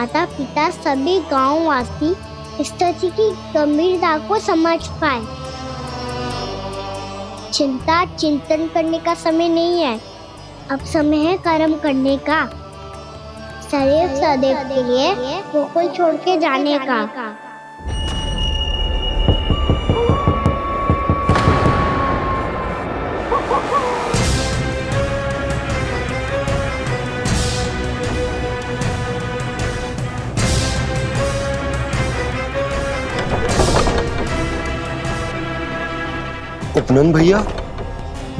माता पिता सभी गांव वासी इस स्थिति की गंभीरता को समझ पाए। चिंता चिंतन करने का समय नहीं है, अब समय है कर्म करने का, सदैव सदैव के लिए गोकुल छोड़ के जाने का। उपनंद भैया,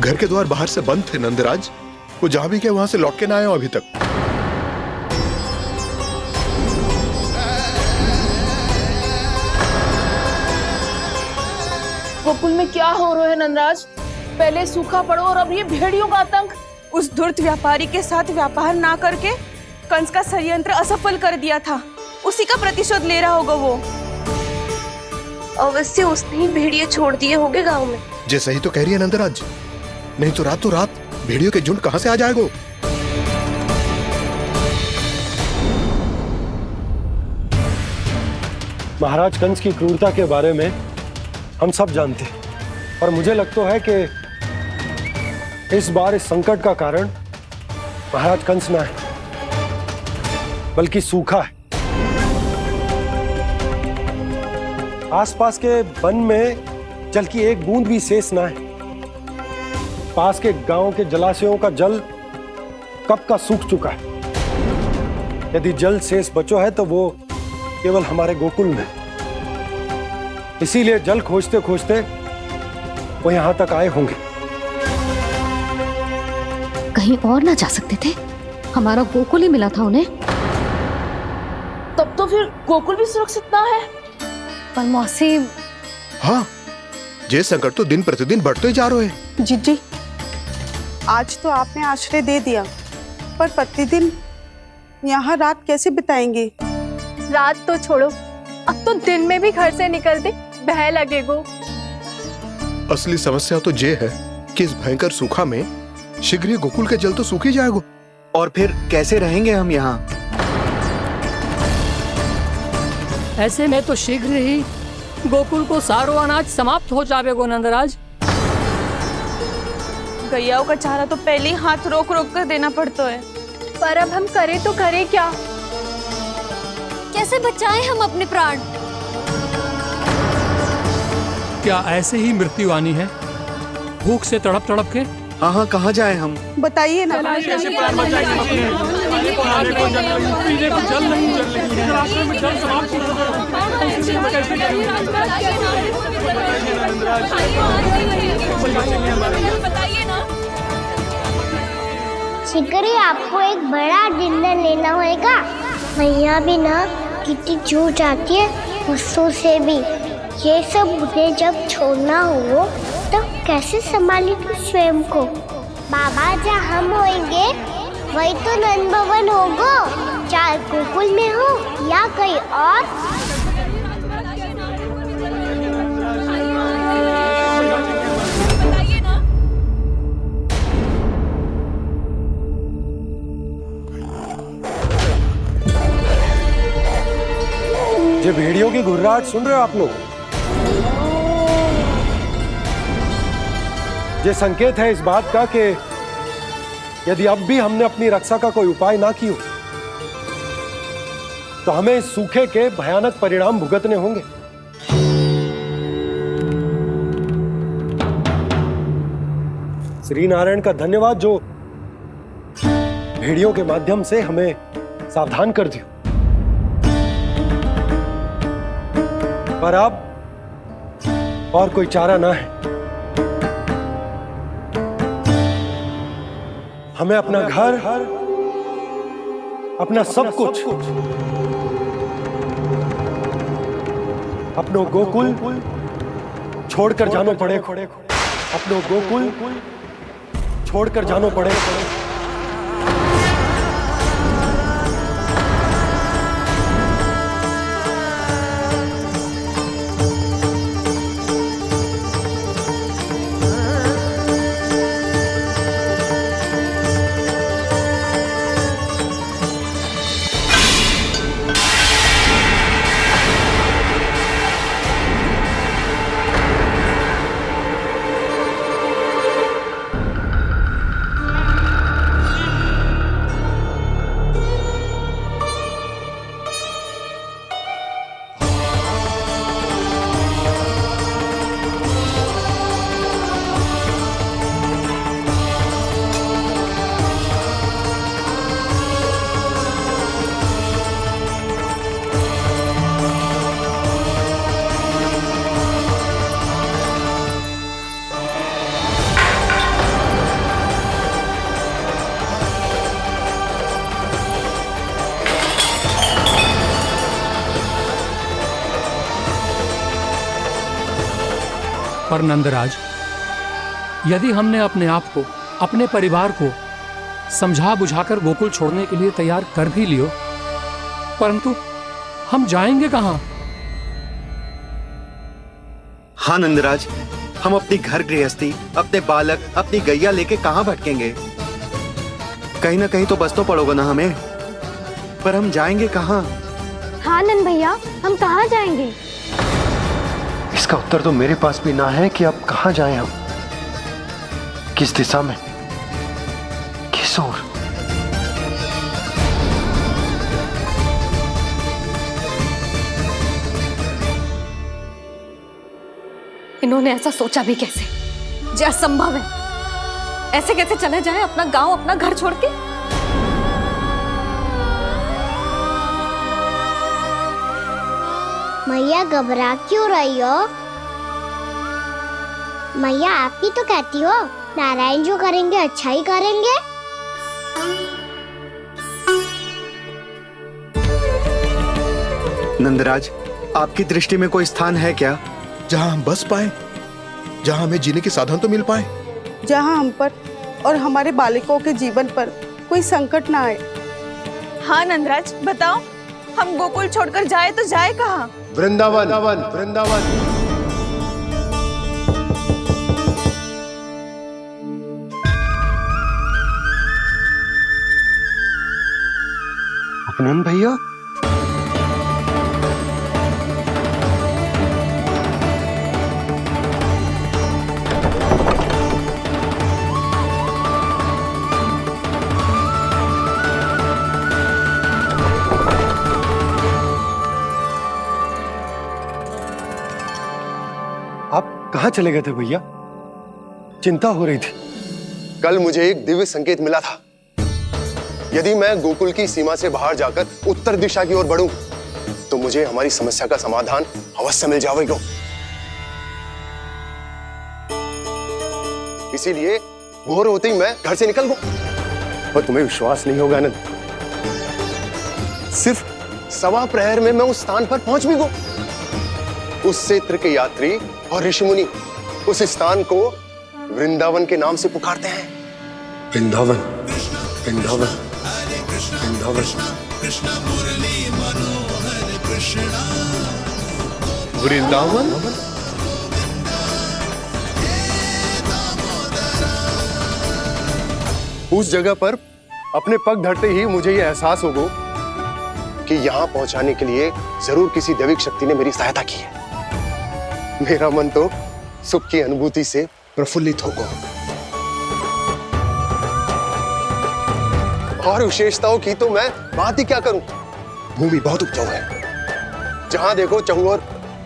घर के द्वार बाहर से बंद थे नंदराज। वो जहां भी गए वहां से लौट के ना आए हो अभी तक। गोकुल में क्या हो रहा है नंदराज? पहले सूखा पड़ो और अब ये भेड़ियों का आतंक। उस धूर्त व्यापारी के साथ व्यापार ना करके कंस का षड्यंत्र असफल कर दिया था, उसी का प्रतिशोध ले रहा होगा वो। अवश्य उसने ही भेड़िए छोड़ दिए होंगे गांव में। जैसे ही तो कह रही है नंदराज, नहीं तो रात भेड़ियों के झुंड कहां से आ जाएगा? महाराज कंस की क्रूरता के बारे में हम सब जानते हैं, और मुझे लगता है कि इस बार इस संकट का कारण महाराज कंस ना है, बल्कि सूखा है। आसपास के वन में जल की एक बूंद भी शेष ना है। पास के गांव के जलाशयों का जल कब का सूख चुका है। यदि जल शेष बचो है तो वो केवल हमारे गोकुल में। इसीलिए जल खोजते खोजते वो यहां तक आए होंगे। कहीं और ना जा सकते थे? हमारा गोकुल ही मिला था उन्हें। तब तो फिर गोकुल भी सुरक्षित ना है। पर मौसी, हाँ, ये संकट तो दिन प्रतिदिन बढ़ते जा रहे हैं। जीजी, आज तो आपने आश्रय दे दिया, पर प्रतिदिन यहाँ रात कैसे बिताएंगे? रात तो छोड़ो, अब तो दिन में भी घर से निकलते भय लगेगो। असली समस्या तो ये है कि इस भयंकर सूखा में शीघ्र ही गोकुल के जल तो सूख ही जाएगा। और फिर कैसे रहेंगे हम यहाँ? ऐसे में तो शीघ्र ही गोकुल को सारो अनाज समाप्त हो जाएगा नंदराज। गैयाओं का चारा तो पहले ही हाथ रोक रोक कर देना पड़ता है। पर अब हम करें तो करें क्या? कैसे बचाएं हम अपने प्राण? क्या ऐसे ही मृत्यु आनी है, भूख से तड़प तड़प के? हाँ हाँ, कहाँ जाए हम? बताइए ना। शीघ्र ही आपको एक बड़ा निर्णय लेना होगा। मैया भी ना कितनी जूझ जाती है गुस्सों से भी। ये सब उन्हें जब छोड़ना हो तो कैसे संभाली तू स्वयं को? बाबा जहाँ हम होंगे वही तो नंद भवन होगा, चाहे गोकुल में हो या कहीं और। ये भेड़ियों की घुर्राहट सुन रहे हो आप लोग? ये संकेत है इस बात का कि यदि अब भी हमने अपनी रक्षा का कोई उपाय ना किया तो हमें इस सूखे के भयानक परिणाम भुगतने होंगे। श्री नारायण का धन्यवाद जो भेड़ियों के माध्यम से हमें सावधान कर दिया। पर अब और कोई चारा ना है। हमें अपना घर, अपना सब कुछ, अपनो गोकुल छोड़कर जानो पड़े। अपनो गोकुल छोड़कर जानो पड़े। पर नंदराज, यदि हमने अपने आप को, अपने परिवार को समझा बुझाकर गोकुल छोड़ने के लिए तैयार कर भी लियो, परंतु हम जाएंगे कहां? हाँ नंदराज, हम अपनी घर गृहस्थी, अपने बालक, अपनी गैया लेके कहाँ भटकेंगे? कहीं ना कहीं तो बस तो पड़ोगे ना हमें, पर हम जाएंगे कहाँ? हाँ नंद भैया, हम कहाँ जाएंगे? इसका उत्तर तो मेरे पास भी ना है कि अब कहाँ जाएं हम, किस दिशा में, किस ओर। इन्होंने ऐसा सोचा भी कैसे? जो असंभव है। ऐसे कैसे चले जाएं अपना गांव, अपना घर छोड़ के? मैया घबरा क्यों रही हो? मैया आप ही तो कहती हो नारायण जो करेंगे अच्छा ही करेंगे। नंदराज, आपकी दृष्टि में कोई स्थान है क्या जहां हम बस पाए, जहां हमें जीने के साधन तो मिल पाए, जहाँ हम पर और हमारे बालकों के जीवन पर कोई संकट ना आए। हाँ नंदराज, बताओ, हम गोकुल छोड़कर जाए तो जाए कहाँ? वृंदावन, वृंदावन। अपनन भैया, आप कहाँ चले गए थे भैया? चिंता हो रही थी। कल मुझे एक दिव्य संकेत मिला था। यदि मैं गोकुल की सीमा से बाहर जाकर उत्तर दिशा की ओर बढ़ूं, तो मुझे हमारी समस्या का समाधान अवश्य मिल जाएगा। इसीलिए भोर होते ही मैं घर से निकल गया। और तुम्हें विश्वास नहीं होगा आनंद, सिर्फ 1.25 प्रहर में मैं उस स्थान पर पहुंच भी गया। उस क्षेत्र के यात्री और ऋषिमुनि उस स्थान को वृंदावन के नाम से पुकारते हैं। वृंदावन, वृंदावन, वृंदावन। वृंदावन? उस जगह पर अपने पग धरते ही मुझे यह एहसास होगा कि यहां पहुंचाने के लिए जरूर किसी दैविक शक्ति ने मेरी सहायता की है। मेरा मन तो सुख की अनुभूति से प्रफुल्लित होगा। और विशेषताओं की तो मैं बात ही क्या करूं। भूमि बहुत उपजाऊ है, जहां देखो चहुओर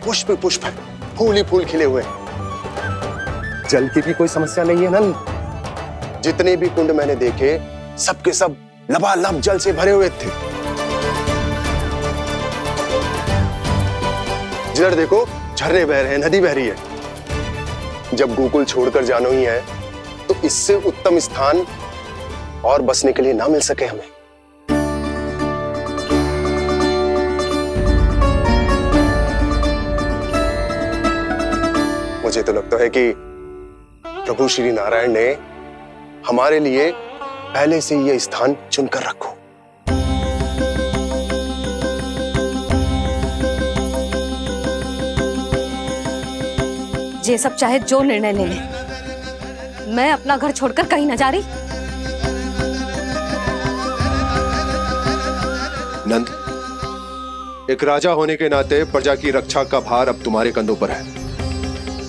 पुष्प पुष्प है, फूल ही फूल खिले हुए हैं। जल की भी कोई समस्या नहीं है नंद। जितने भी कुंड मैंने देखे, सबके सब लबालब जल से भरे हुए थे। जिधर देखो झरने बह रहे हैं, नदी बह रही है। जब गोकुल छोड़कर जाना ही है, तो इससे उत्तम स्थान और बसने के लिए ना मिल सके हमें। मुझे तो लगता है कि प्रभु श्री नारायण ने हमारे लिए पहले से यह स्थान चुनकर रखो। ये सब चाहे जो निर्णय ले ले, मैं अपना घर छोड़कर कहीं न जा रही। नंद, एक राजा होने के नाते प्रजा की रक्षा का भार अब तुम्हारे कंधों पर है।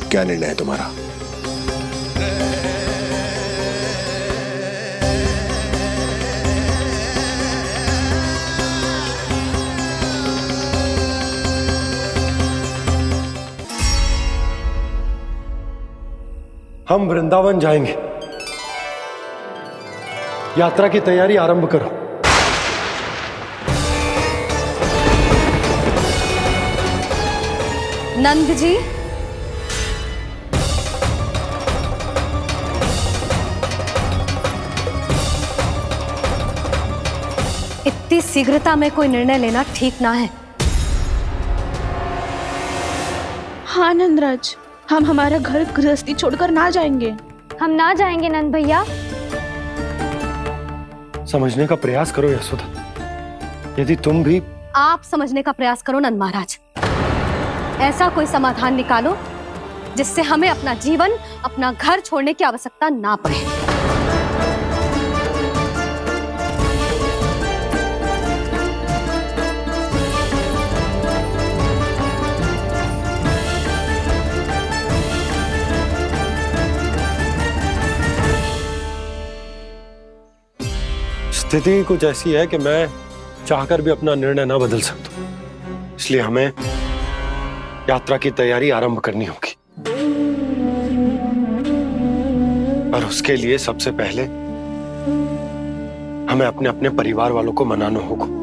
क्या निर्णय है तुम्हारा? हम वृंदावन जाएंगे। यात्रा की तैयारी आरंभ करो। नंद जी, इतनी शीघ्रता में कोई निर्णय लेना ठीक ना है। हाँ नंदराज, हम हमारा घर गृहस्थी छोड़कर ना जाएंगे। हम ना जाएंगे नंद भैया। समझने का प्रयास करो यशोदा। यदि तुम भी आप समझने का प्रयास करो नंद महाराज। ऐसा कोई समाधान निकालो जिससे हमें अपना जीवन, अपना घर छोड़ने की आवश्यकता ना पड़े। स्थिति कुछ ऐसी है कि मैं चाहकर भी अपना निर्णय ना बदल सकता, इसलिए हमें यात्रा की तैयारी आरंभ करनी होगी। और उसके लिए सबसे पहले हमें अपने अपने परिवार वालों को मनाना होगा।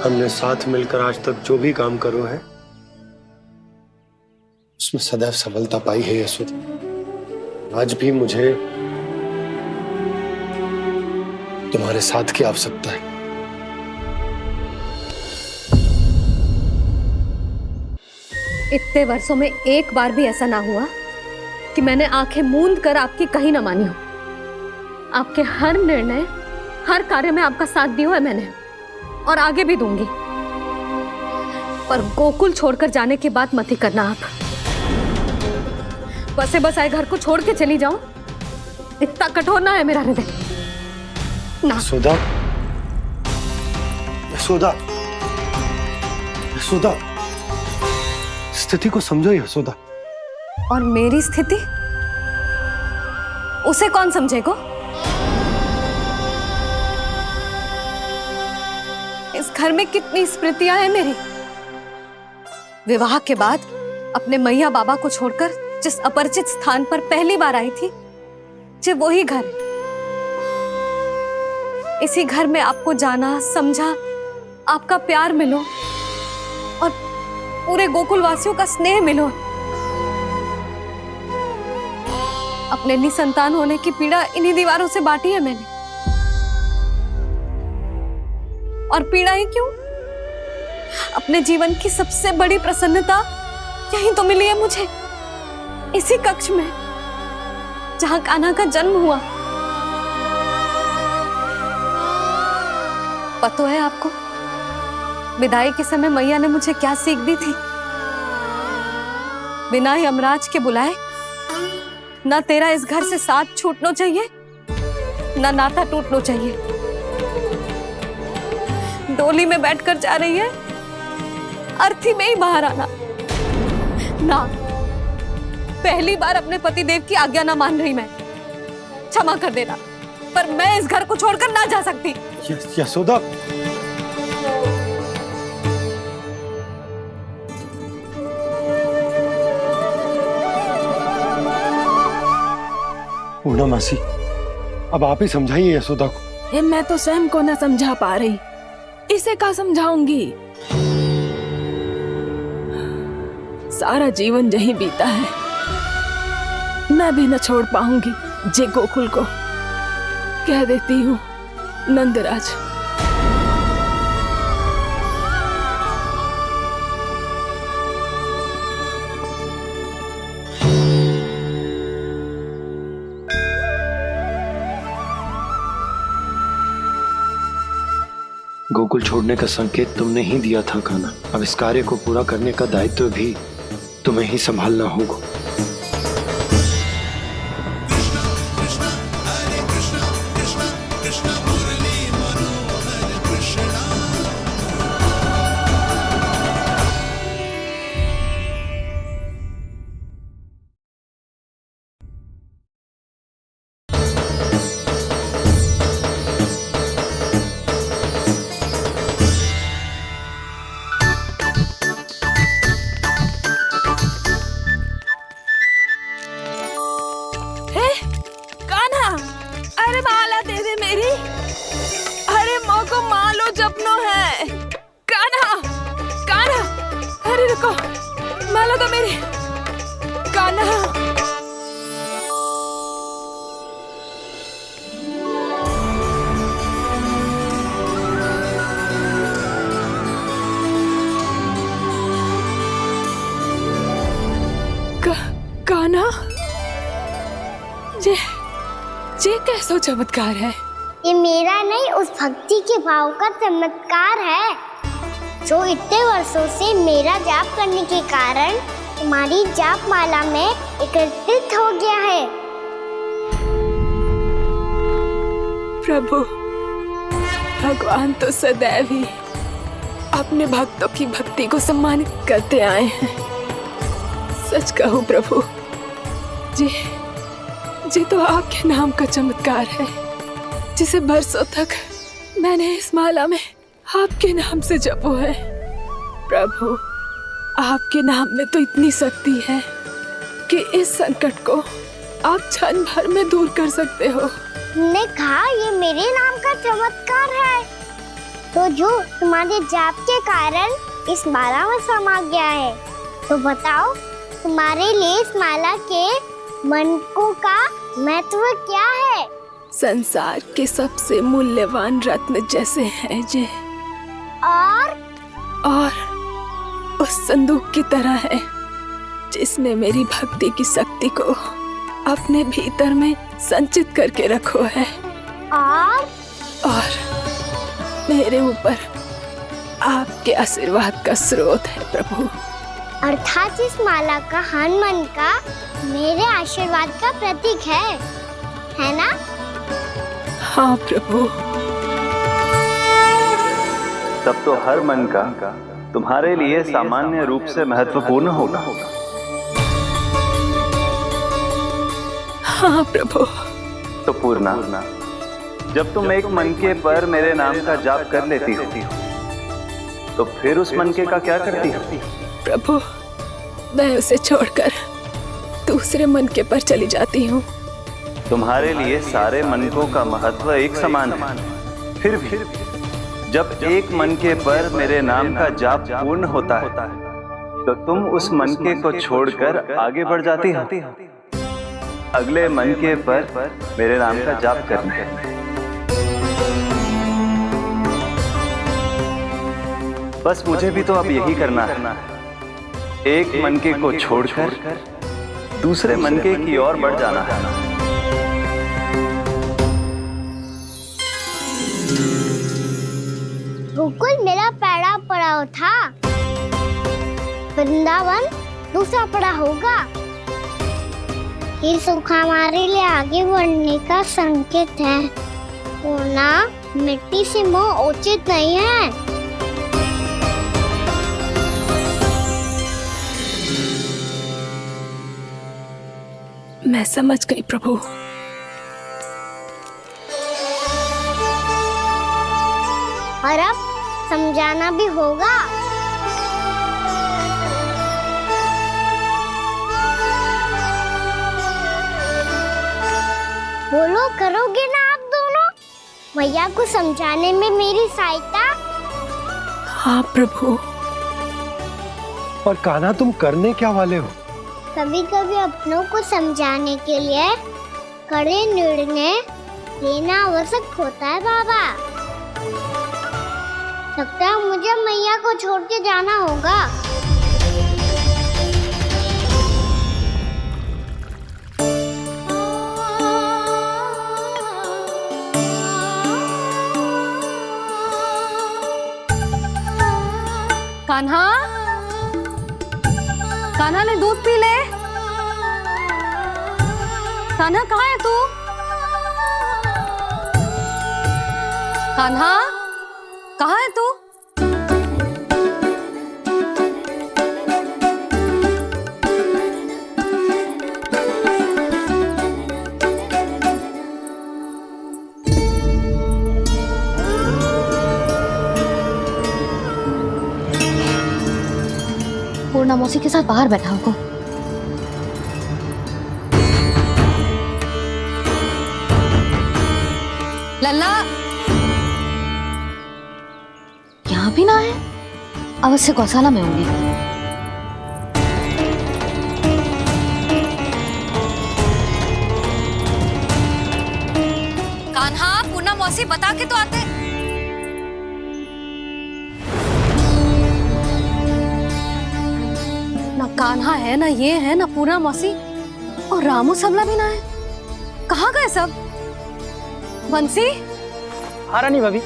हमने साथ मिलकर आज तक जो भी काम करो है उसमें सदैव सफलता पाई है यशोदा। आज भी मुझे तुम्हारे साथ की आवश्यकता है। इतने वर्षों में एक बार भी ऐसा ना हुआ कि मैंने आंखें मूंद कर आपकी कहीं ना मानी हो। आपके हर निर्णय, हर कार्य में आपका साथ दिया है मैंने, और आगे भी दूंगी। पर गोकुल छोड़कर जाने की बात मत ही करना आप। बसे बसाए घर को छोड़ के चली जाऊं, इतना कठोर ना है मेरा हृदय ना। यशोदा, यशोदा, यशोदा, स्थिति को समझो यशोदा। और मेरी स्थिति उसे कौन समझेगा? इस घर में कितनी स्मृतियां हैं मेरी। विवाह के बाद अपने मैया बाबा को छोड़कर जिस अपरिचित स्थान पर पहली बार आई थी, जो वही घर। इसी घर में आपको जाना, समझा, आपका प्यार मिलो और पूरे गोकुल वासियों का स्नेह मिलो। अपने निसंतान होने की पीड़ा इन्हीं दीवारों से बांटी है मैंने। और पीड़ा ही क्यों? अपने जीवन की सबसे बड़ी प्रसन्नता यहीं तो मिली है मुझे, इसी कक्ष में जहां कान्हा का जन्म हुआ। पता है आपको विदाई के समय मैया ने मुझे क्या सीख दी थी? बिना यमराज के बुलाए ना तेरा इस घर से साथ छूटना चाहिए, ना नाता टूटना चाहिए। डोली में बैठकर जा रही है, अर्थी में ही बाहर आना ना। पहली बार अपने पति देव की आज्ञा ना मान रही मैं, क्षमा कर देना, पर मैं इस घर को छोड़कर ना जा सकती। यशोदा, पूर्णा मासी, अब आप ही समझाइए यशोदा को। ये मैं तो स्वयं को न समझा पा रही, इसे क्या समझाऊंगी? सारा जीवन यही बीता है, मैं भी न छोड़ पाऊंगी जे गोकुल को। कह देती हूँ नंदराज। गोकुल छोड़ने का संकेत तुमने ही दिया था कान्हा। अब इस कार्य को पूरा करने का दायित्व भी तुम्हें ही संभालना होगा। अरे माला दे दे मेरी। अरे माँ को मालो जपनो है। कान्हा, कान्हा, अरे रुको, माला तो मेरी। कान्हा, कान्हा, ये कैसा चमत्कार है? ये मेरा नहीं, उस भक्ति के भाव का चमत्कार है जो इतने वर्षों से मेरा जाप करने के कारण तुम्हारी जाप माला में एकत्रित हो गया है। प्रभु, भगवान तो सदैव ही अपने भक्तों की भक्ति को सम्मानित करते आए हैं। सच कहूं प्रभु, जी तो आपके नाम का चमत्कार है, जिसे बरसों तक मैंने इस माला में आपके नाम से जपो है। प्रभु, आपके नाम में तो इतनी शक्ति है कि इस संकट को आप क्षण भर में दूर कर सकते हो। तुमने कहा ये मेरे नाम का चमत्कार है, तो जो तुम्हारे जाप के कारण इस माला में समा गया है, तो बताओ तुम्हारे लिए इस माला के मनकों का महत्व क्या है? संसार के सबसे मूल्यवान रत्न जैसे हैं जे, और उस संदूक की तरह है जिसने मेरी भक्ति की शक्ति को अपने भीतर में संचित करके रखो है। और मेरे ऊपर आपके आशीर्वाद का स्रोत है प्रभु। अर्थात इस माला का हनुमान का मेरे आशीर्वाद का प्रतीक है ना? हाँ प्रभु। तब तो हर मन का तुम्हारे लिए सामान्य रूप से महत्वपूर्ण होगा। हाँ प्रभु। तो पूर्णा, जब तुम एक मनके पर मेरे नाम का जाप कर लेती हो, तो फिर उस मनके का क्या करती हो? प्रभु, मैं उसे छोड़कर दूसरे मनके पर चली जाती हूँ। तुम्हारे लिए सारे मनकों का महत्व एक समान है। फिर भी जब एक मनके पर मेरे नाम का जाप पूर्ण होता है, तो तुम उस मनके को छोड़कर आगे बढ़ जाती हो अगले मनके पर मेरे नाम का जाप करने। बस मुझे भी तो अब यही करना है, एक मनके को छोड़कर दूसरे मनके की ओर बढ़ जाना है। गोकुल मेरा पहला पड़ाव था, वृंदावन दूसरा पड़ाव होगा। ये सुख हमारे लिए आगे बढ़ने का संकेत है, वरना मिट्टी से मोह उचित नहीं है। मैं समझ गई प्रभु। और अब समझाना भी होगा। बोलो, करोगे ना आप दोनों? भैया को समझाने में मेरी सहायता? हाँ प्रभु। पर कान्हा, तुम करने क्या वाले हो? कभी कभी अपनों को समझाने के लिए कड़े निर्णय लेना आवश्यक होता है बाबा। लगता है मुझे मैया को छोड़ के जाना होगा। कान्हा, कान्हा ने दूध पी ले। कान्हा कहाँ है तू? कान्हा, कहाँ है तू? पूर्णा मौसी के साथ बाहर बैठा होगा। लल्ला यहाँ भी ना है, अवश्य गौशाला में होंगे। कान्हा, पूनम मौसी बता के तो आते। ना कान्हा है, ना ये है, ना पूनम मौसी, और रामू सबला भी ना है। कहाँ गए सब? बंसी? हाँ रानी भाभी।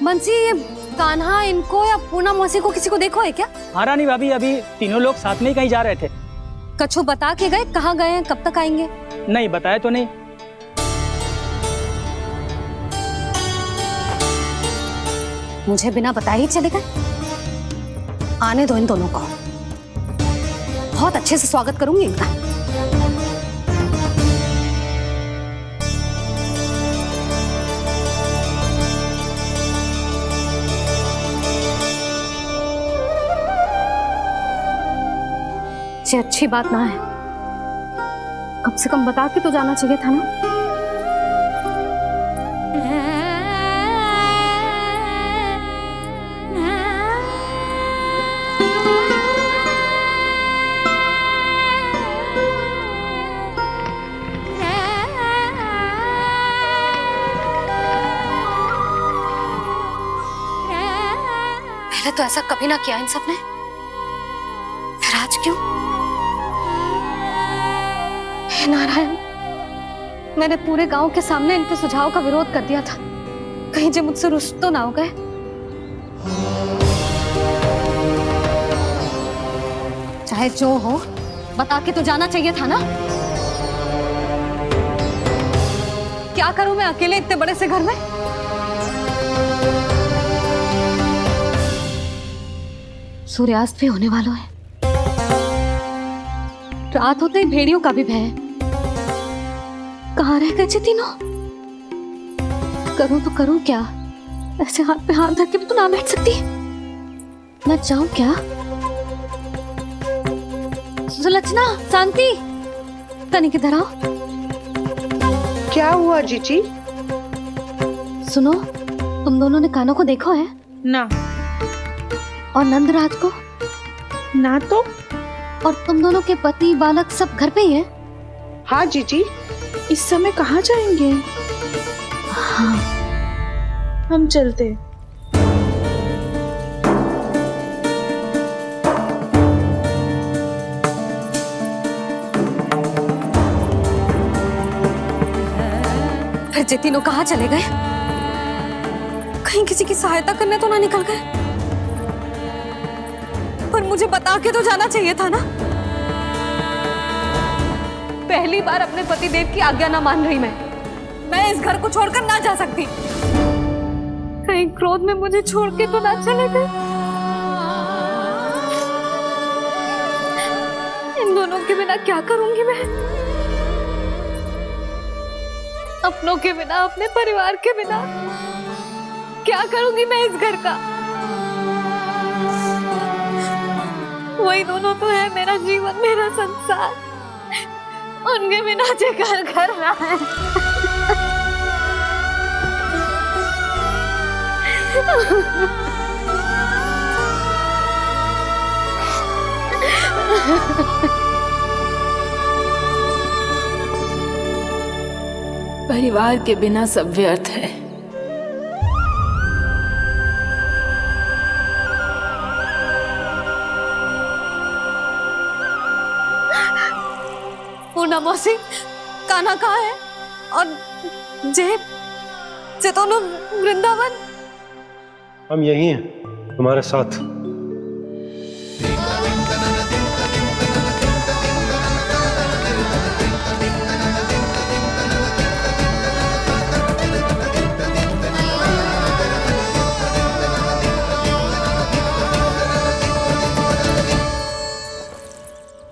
बंसी, ये कान्हा इनको या पूनम मौसी को किसी को देखो है क्या? हाँ रानी भाभी, अभी तीनों लोग साथ में ही कहीं जा रहे थे। कछु बता के गए कहाँ गए हैं, कब तक आएंगे? नहीं बताया तो नहीं। मुझे बिना बताए ही चले गए? आने दो इन दोनों को, बहुत अच्छे से स्वागत करूंगी इनका। ये अच्छी बात ना है, कम से कम बता के तो जाना चाहिए था ना। पहले तो ऐसा कभी ना किया इन सब ने, फिर आज क्यों? हे नारायण, मैंने पूरे गांव के सामने इनके सुझाव का विरोध कर दिया था, कहीं जो मुझसे रुष्ट तो ना हो गए। चाहे जो हो, बता के तो जाना चाहिए था ना। क्या करूं मैं अकेले इतने बड़े से घर में? सूर्यास्त भी होने वाला है, रात होते ही भेड़ियों का भी भय है। कहाँ रह गए तीनों? करूं तो करूं क्या? ऐसे हाथ पे हाथ धर के भी तो ना बैठ सकती। मैं जाऊं क्या? सुलक्षणा, शांति, तनी किधर आओ। क्या हुआ जीजी? सुनो, तुम दोनों ने कानों को देखो है? ना। और नंदराज को? ना तो। और तुम दोनों के पति बालक सब घर पे ही हैं? हाँ जीजी। इस समय कहाँ जाएंगे? हाँ, हम चलते। फिर ये तीनों कहाँ चले गए? कहीं किसी की सहायता करने तो ना निकल गए? पर मुझे बता के तो जाना चाहिए था ना। पहली बार अपने पतिदेव की आज्ञा ना मान रही मैं इस घर को छोड़कर ना जा सकती। कहीं क्रोध में मुझे छोड़ के तो ना चले गए। इन दोनों के बिना क्या करूंगी मैं? अपनों के बिना, अपने परिवार के बिना क्या करूंगी मैं इस घर का? वही दोनों तो है मेरा जीवन, मेरा संसार। उनके बिना जे घर घर रहा है। परिवार के बिना सब व्यर्थ है। पूनम मौसी, कान्हा कहाँ है? और जे दोनों वृंदावन? हम यही हैं, तुम्हारे साथ।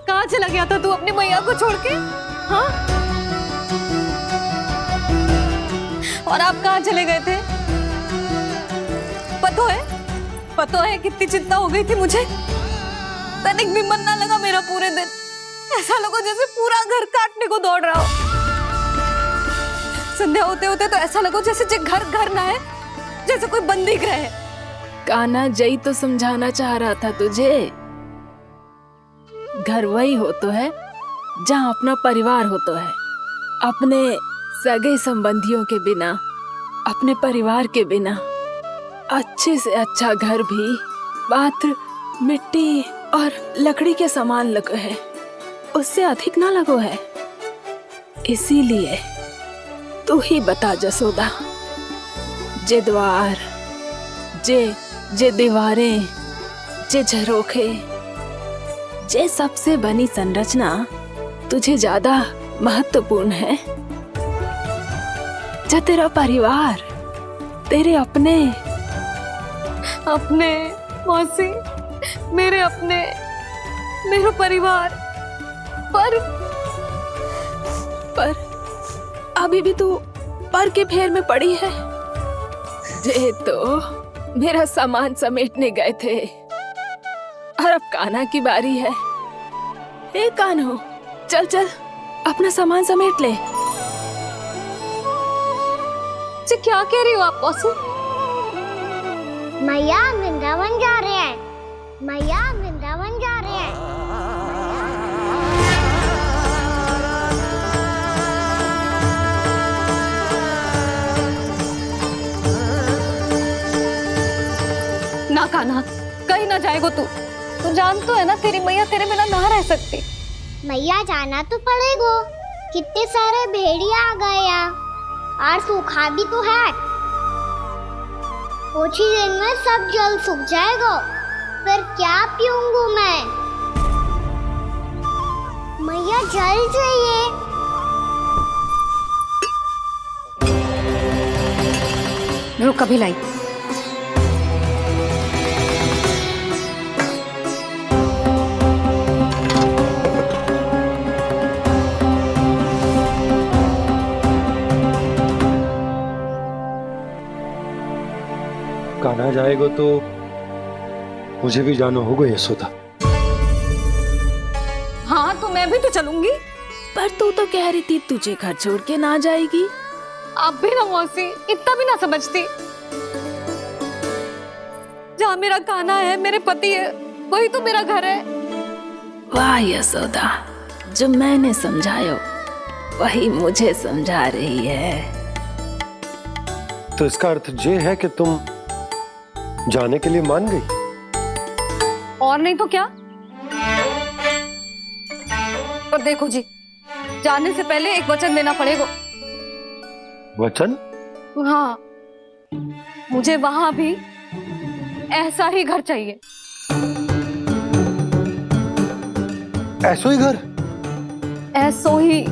कहाँ चला गया था तू अपनी मैया को छोड़ के? हाँ? और आप कहाँ चले गए थे? पता है कितनी चिंता हो गई थी मुझे। तनिक भी मन ना लगा मेरा पूरे दिन। ऐसा लगा जैसे पूरा घर काटने को दौड़ रहा हो। संध्या होते होते तो ऐसा लगो जैसे जे घर घर ना है, जैसे कोई बंदी गृह है। कान्हा जई तो समझाना चाह रहा था तुझे। घर वही हो तो है जहाँ अपना परिवार हो तो है। अपने सगे संबंधियों के बिना, अपने परिवार के बिना अच्छे से अच्छा घर भी मात्र मिट्टी और लकड़ी के समान लगो है, उससे अधिक ना लगो है। इसीलिए तू ही बता जसोदा, जे द्वार, जे दीवारें, जे झरोखे, जे सबसे बनी संरचना तुझे ज्यादा महत्वपूर्ण है? जा तेरा परिवार, तेरे अपने मौसी, मेरे अपने, मेरा परिवार, पर अभी भी तू पर के फेर में पड़ी है। जे तो मेरा सामान समेटने गए थे और अब कान्हा की बारी है। हे कान्हो, चल चल अपना सामान समेट ले। जी क्या कह रही हो आप मौसी? मैया वृंदावन जा रहे हैं, मैया वृंदावन जा रहे हैं। ना कान्हा, कहीं ना जाएगो तू जान तो है ना तेरी मैया तेरे बिना ना रह सकती। मैया जाना तो पड़ेगा, कितने सारे भेड़िया आ गए यहाँ, और सूखा भी तो है। कुछ ही दिन में सब जल सूख जाएगा, फिर क्या पीऊंगा मैं? मैया जल चाहिए। रुक अभी लाई। कान्हा जाएगा तो मुझे भी जाना होगा यशोदा। हाँ तो मैं भी तो चलूंगी। पर तू तो कह रही थी तुझे घर छोड़ के ना जाएगी। आप भी ना मौसी, इतना भी ना समझती। जहाँ मेरा कान्हा है, मेरे पति है, वही तो मेरा घर है। वाह यशोदा, जो मैंने समझायो वही मुझे समझा रही है। तो इसका अर्थ ये है कि तुम जाने के लिए मान गई? और नहीं तो क्या। और देखो जी, जाने से पहले एक वचन देना पड़ेगा। वचन? हाँ, मुझे वहां भी ऐसा ही घर चाहिए। ऐसो ही घर? ऐसो ही।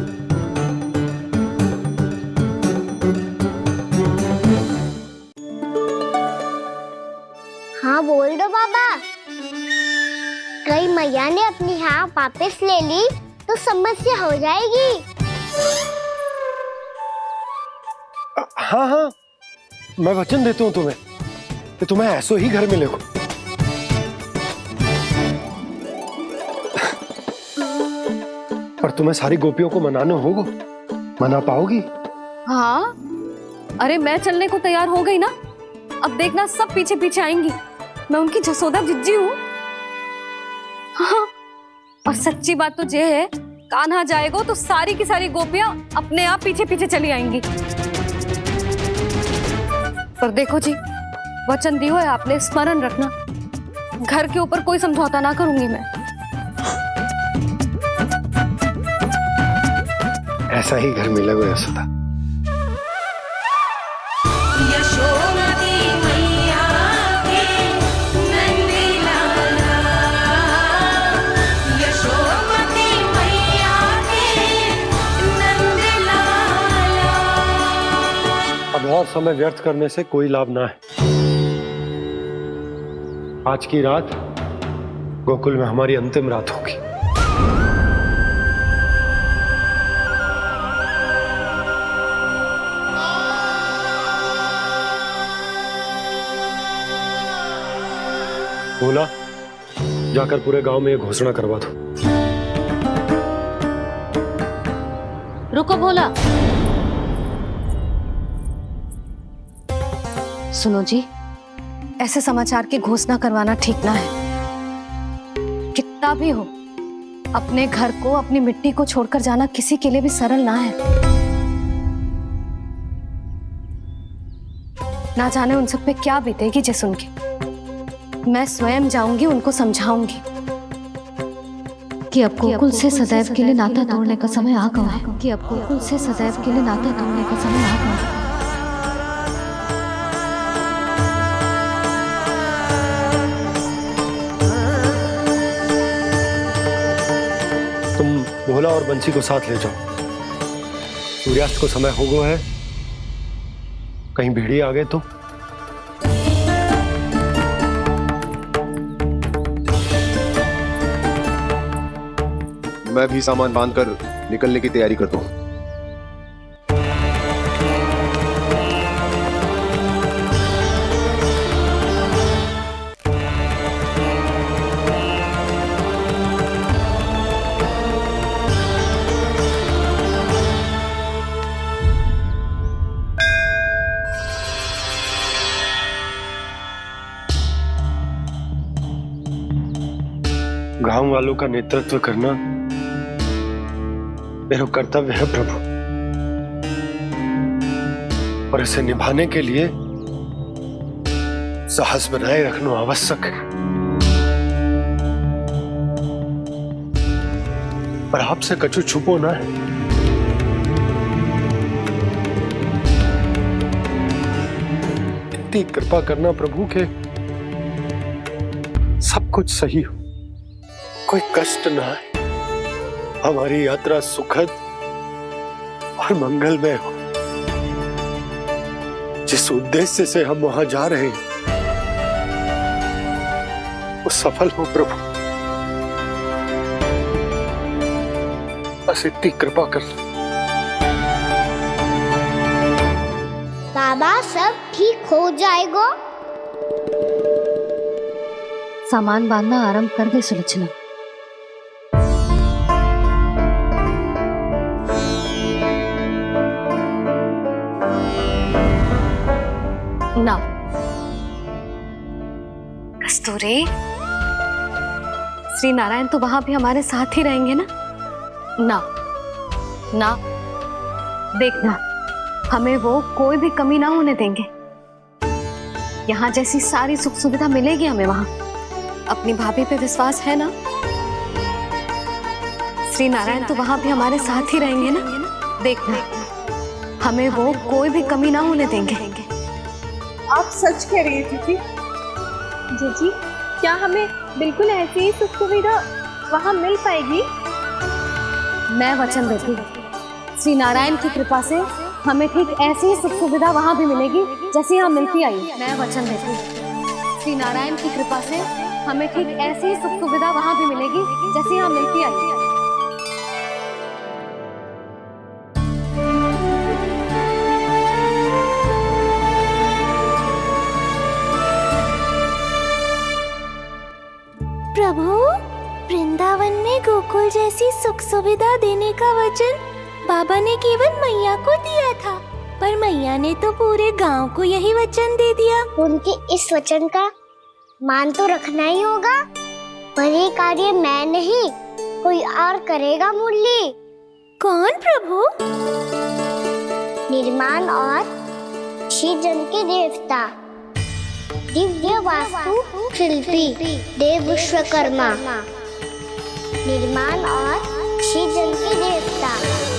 हाँ बोल दो बाबा। कहीं मैया ने अपनी हाँ वापस ले ली तो समस्या हो जाएगी। हाँ हाँ, मैं वचन देता हूँ तुम्हें कि तुम्हें ऐसो ही घर मिलेगा। पर तुम्हें सारी गोपियों को मनाना होगा। मना पाओगी? हाँ, अरे मैं चलने को तैयार हो गई ना। अब देखना सब पीछे पीछे आएंगी। मैं उनकी जसोदा जिज्जी हूँ। हाँ, और सच्ची बात तो ये है, कान्हा जाएगा तो सारी की सारी गोपियां अपने आप पीछे पीछे चली आएंगी। पर देखो जी, वचन दियो है आपने, स्मरण रखना। घर के ऊपर कोई समझौता ना करूंगी मैं। ऐसा ही घर मिलेगा यशोदा। अब और समय व्यर्थ करने से कोई लाभ ना है। आज की रात गोकुल में हमारी अंतिम रात होगी। बोला, जाकर पूरे गांव में ये घोषणा करवा दो। रुको भोला, सुनो जी, ऐसे समाचार की घोषणा करवाना ठीक ना है। कितना भी हो, अपने घर को, अपनी मिट्टी को छोड़कर जाना किसी के लिए भी सरल ना है। ना जाने उन सब पे क्या बीतेगी जे सुन के। मैं स्वयं जाऊंगी, उनको समझाऊंगी कि अब गोकुल से सदैव के लिए नाता तोड़ने का समय आ गया है, कि अब गोकुल से सदैव के लिए नाता तोड़ने का समय आ गया है। तुम भोला और बंसी को साथ ले जाओ। सूर्यास्त को समय हो गया है, कहीं भेड़िए आ गए तो। मैं भी सामान बांधकर निकलने की तैयारी करता हूं। गांव वालों का नेतृत्व करना मेरा कर्तव्य है प्रभु, और इसे निभाने के लिए साहस बनाए रखना आवश्यक है। पर आपसे कछु छुपो ना है। इतनी कृपा करना प्रभु के सब कुछ सही हो, कोई कष्ट ना है, हमारी यात्रा सुखद और मंगलमय हो। जिस उद्देश्य से हम वहां जा रहे हैं वो सफल हो प्रभु, बस इतनी कृपा कर। बाबा सब ठीक हो जाएगा। सामान बांधना आरंभ कर दे सुलोचना। ना कस्तूरी, श्री नारायण तो वहां भी हमारे साथ ही रहेंगे ना? ना ना, देखना, हमें वो कोई भी कमी ना होने देंगे। यहाँ जैसी सारी सुख सुविधा मिलेगी हमें वहां। अपनी भाभी पे विश्वास है ना? श्री नारायण तो वहां भी हमारे साथ ही रहेंगे ना? देखना, हमें वो कोई भी कमी ना होने देंगे। आप सच कह रही है दीदी। जीजी, क्या हमें बिल्कुल ऐसी ही सुख सुविधा वहाँ मिल पाएगी? मैं वचन देती हूँ, श्री नारायण की कृपा से हमें ठीक ऐसी ही सुख सुविधा वहाँ भी मिलेगी जैसी यहाँ मिलती आई। मैं वचन देती हूँ, श्री नारायण की कृपा से हमें ठीक ऐसी ही सुख सुविधा वहाँ भी मिलेगी जैसी यहाँ मिलती आई। प्रभु, वृंदावन में गोकुल जैसी सुख सुविधा देने का वचन बाबा ने केवल मैया को दिया था, पर मैया ने तो पूरे गांव को यही वचन दे दिया। उनके इस वचन का मान तो रखना ही होगा, पर ये कार्य मैं नहीं, कोई और करेगा। मुरली कौन प्रभु? निर्माण और सृजन के देवता, दिव्य वास्तु शिल्पी देव विश्वकर्मा। निर्माण और सृजन के देवता,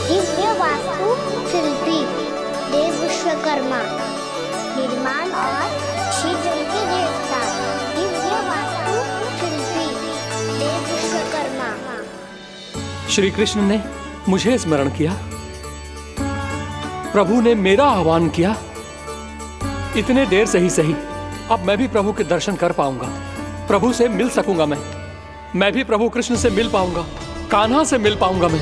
दिव्य वास्तु शिल्पी देव विश्वकर्मा। निर्माण और सृजन के देवता, दिव्य वास्तु शिल्पी देव विश्वकर्मा। श्री कृष्ण ने मुझे स्मरण किया, प्रभु ने मेरा आह्वान किया। इतने देर से ही सही, अब मैं भी प्रभु के दर्शन कर पाऊंगा, प्रभु से मिल सकूंगा। मैं भी प्रभु कृष्ण से मिल पाऊंगा, कान्हा से मिल पाऊंगा मैं।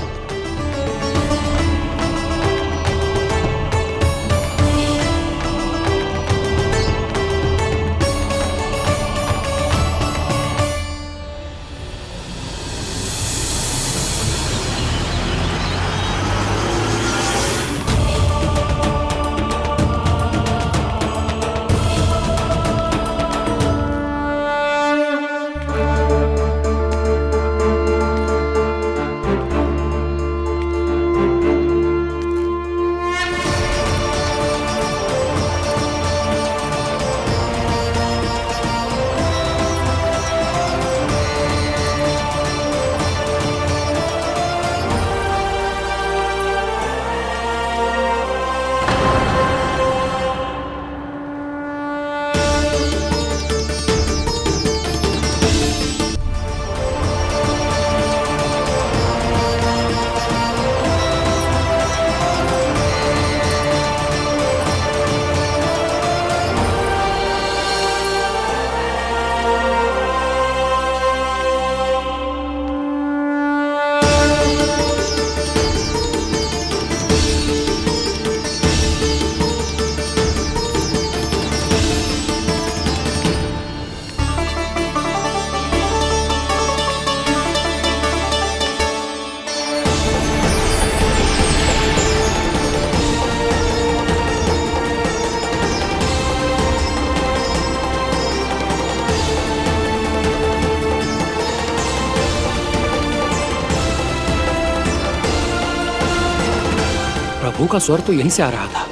प्रभु का स्वर तो यहीं से आ रहा था,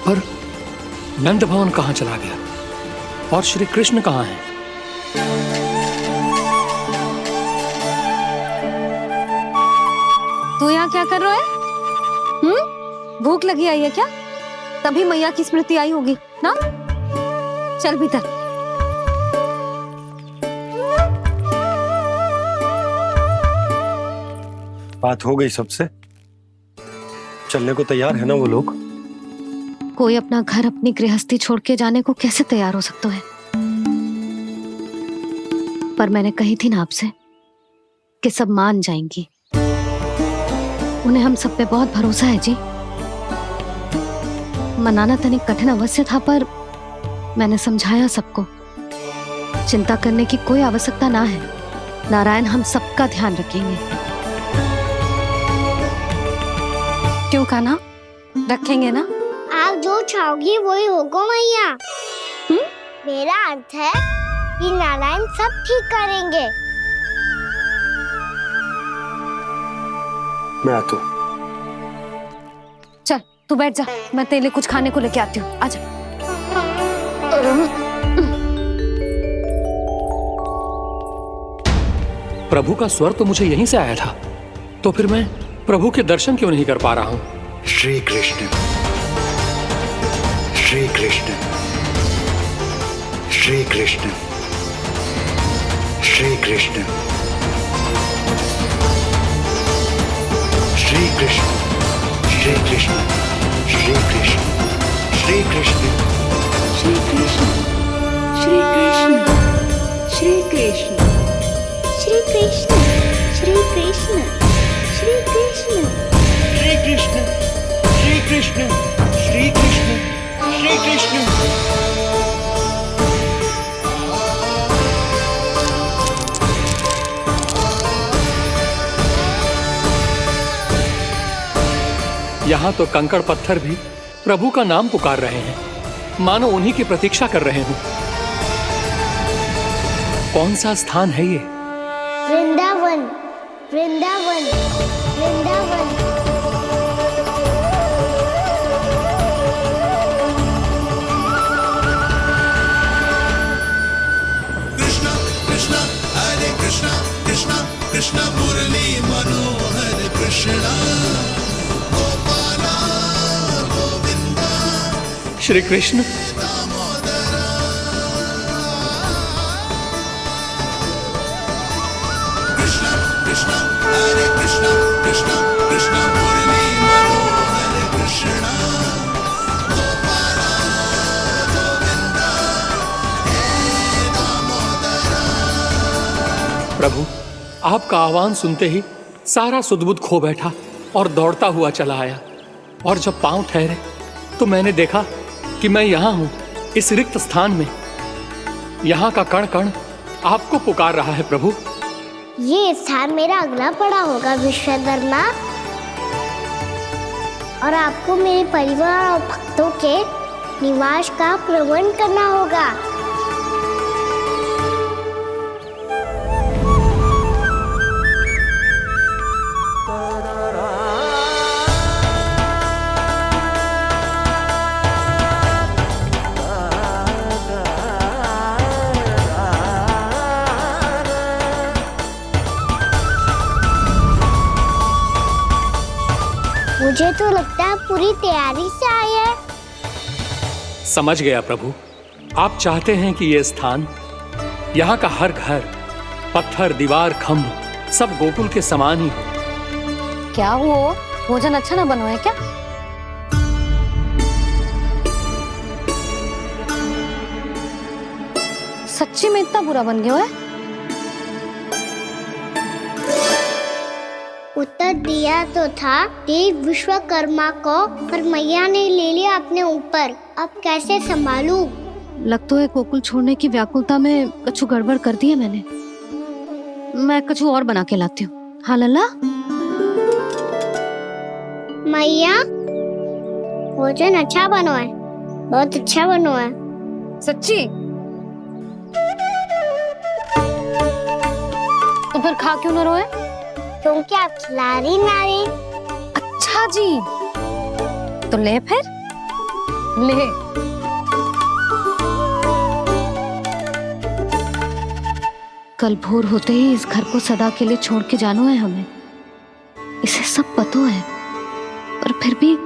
पर नंद भवन कहाँ चला गया और श्री कृष्ण कहाँ हैं? तू यहाँ क्या कर रहा है? भूख लगी आई है क्या? तभी मैया की स्मृति आई होगी ना? चल भीतर। बात हो गई सबसे? चलने को तैयार है ना वो लोग? कोई अपना घर अपनी गृहस्थी छोड़ के जाने को कैसे तैयार हो सकता है? पर मैंने कही थी ना आपसे कि सब मान जाएंगी। उन्हें हम सब पे बहुत भरोसा है जी। मनाना तनिक कठिन अवश्य था, पर मैंने समझाया सबको। चिंता करने की कोई आवश्यकता ना है। नारायण हम सबका ध्यान रखेंगे। क्यों कान्हा, रखेंगे ना? आप जो चाहोगी वही होगा मैया। मेरा अर्थ है कि नारायण सब ठीक करेंगे। मैं आता हूं। चल तू बैठ जा, मैं तेरे लिए कुछ खाने को लेके आती हूँ। आजा। प्रभु का स्वर तो मुझे यहीं से आया था, तो फिर मैं प्रभु के दर्शन क्यों नहीं कर पा रहा हूँ? श्री कृष्ण, श्री कृष्ण, श्री कृष्ण, श्री कृष्ण, श्री कृष्ण, श्री कृष्ण, श्री कृष्ण, श्री कृष्ण, श्री कृष्ण, श्री कृष्ण, श्री कृष्ण, श्री कृष्ण, श्री कृष्ण, श्री कृष्ण, श्री कृष्ण, श्री कृष्ण, श्री कृष्ण, श्री कृष्ण। यहाँ तो कंकड़ पत्थर भी प्रभु का नाम पुकार रहे हैं, मानो उन्हीं की प्रतीक्षा कर रहे हूँ। कौन सा स्थान है ये? वृंदावन, वृंदावन, वृंदावन। कृष्णा कृष्णा हरे कृष्णा, कृष्णा कृष्णा मुरली मनोहर कृष्णा, गोपाला गोविंदा। श्री कृष्ण, कृष्णा कृष्णा हरे कृष्णा, कृष्णा कृष्णा मुरली मनोहर कृष्णा, गोपाला गोविंदा हे दामोदरा। प्रभु आपका आह्वान सुनते ही सारा सुध-बुध खो बैठा और दौड़ता हुआ चला आया, और जब पांव ठहरे तो मैंने देखा कि मैं यहाँ हूँ, इस रिक्त स्थान में। यहाँ का कण कण आपको पुकार रहा है प्रभु। ये स्थान मेरा अगला पड़ा होगा विश्वकर्मा, और आपको मेरे परिवार और भक्तों के निवास का प्रबंध करना होगा। मुझे तो लगता है पूरी तैयारी से आए हैं। समझ गया प्रभु, आप चाहते हैं कि ये स्थान, यहाँ का हर घर, पत्थर, दीवार, खम्भ सब गोकुल के समान ही हो। क्या हुआ? भोजन अच्छा ना बनो है क्या? सच्ची में इतना बुरा बन गया है? उत्तर दिया तो था देव विश्वकर्मा को, पर मैया ने ले लिया अपने ऊपर। अब कैसे संभालूं? लग तो है गोकुल छोड़ने की व्याकुलता में कछु गड़बड़ कर दी है मैंने। मैं कछु और बना के लाती हूँ। हाँ लल्ला? मैया, भोजन अच्छा बनो है, बहुत अच्छा बनो है। सच्ची? तो फिर खा क्यों न रोए? क्योंकि आप खिला रही नारी। अच्छा, अच्छा जी, तो ले फिर ले। कल भोर होते ही इस घर को सदा के लिए छोड़ के जाना है हमें, इसे सब पता है, पर फिर भी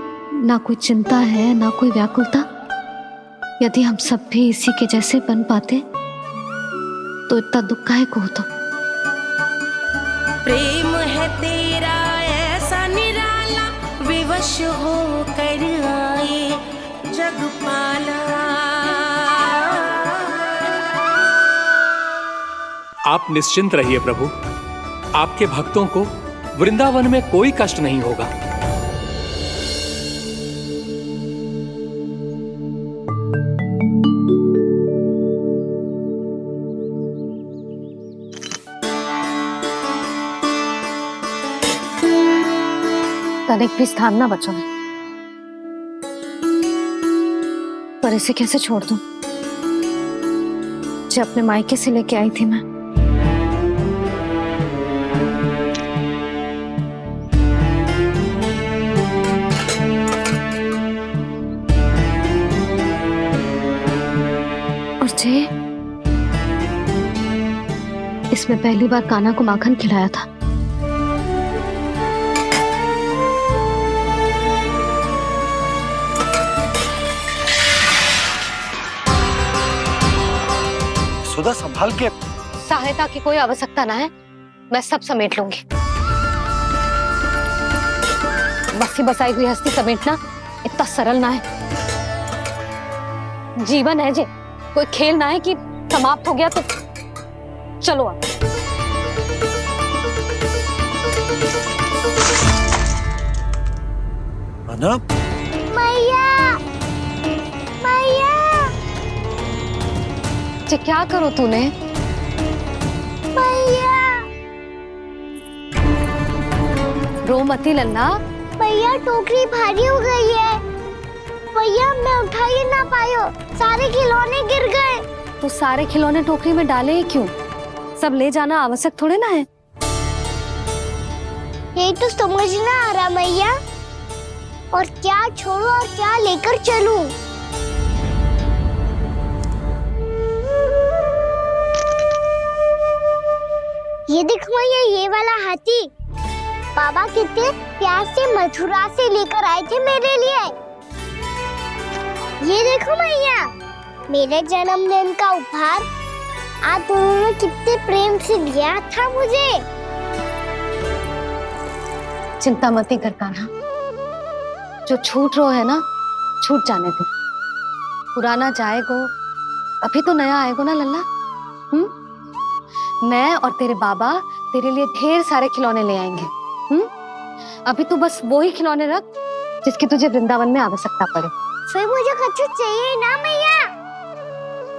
ना कोई चिंता है ना कोई व्याकुलता। यदि हम सब भी इसी के जैसे बन पाते तो इतना दुख काहे को होता। प्रेम है तेरा ऐसा निराला, विवश हो कर आए जगपाला। आप निश्चिंत रहिए प्रभु, आपके भक्तों को वृंदावन में कोई कष्ट नहीं होगा। तनिक भी स्थान ना बचो, पर इसे कैसे छोड़ दूं जो अपने मायके से लेके आई थी मैं। और जे इसमें पहली बार कान्हा को माखन खिलाया था। सुधा संभाल के। सहायता की कोई आवश्यकता ना है, मैं सब समेट लूंगी। बसी बसाई हुई हस्ती समेटना इतना सरल ना है। जीवन है जे, कोई खेल ना है कि समाप्त हो गया तो चलो अब। अना? मैया, मैया। जे क्या करो तूने? मैया। रो मती लल्ला। भैया टोकरी भारी हो गई है। भैया मैं उठा ही ना पायो, सारे खिलौने गिर गए। तो सारे खिलौने टोकरी में डाले ही क्यों? सब ले जाना आवश्यक थोड़े ना है। यही तो समझ ना आ रहा मैया, और क्या छोड़ू और क्या लेकर चलूं? ये देख मैया, ये वाला हाथी बाबा कितने प्यार से मथुरा से लेकर आए थे मेरे लिए। ये देखो मैया, मेरे जन्मदिन का उपहार आप उन्होंने कितने प्रेम से दिया था मुझे। चिंता मत कर कान्हा, जो छूट रो है ना छूट जाने दे। पुराना जाएगो, अभी तो नया आएगो ना लल्ला। मैं और तेरे बाबा तेरे लिए ढेर सारे खिलौने ले आएंगे। अभी तू बस वो ही खिलौने रख जिसकी तुझे वृंदावन में आवश्यकता पड़े। फिर मुझे कुछ चाहिए ना मैया,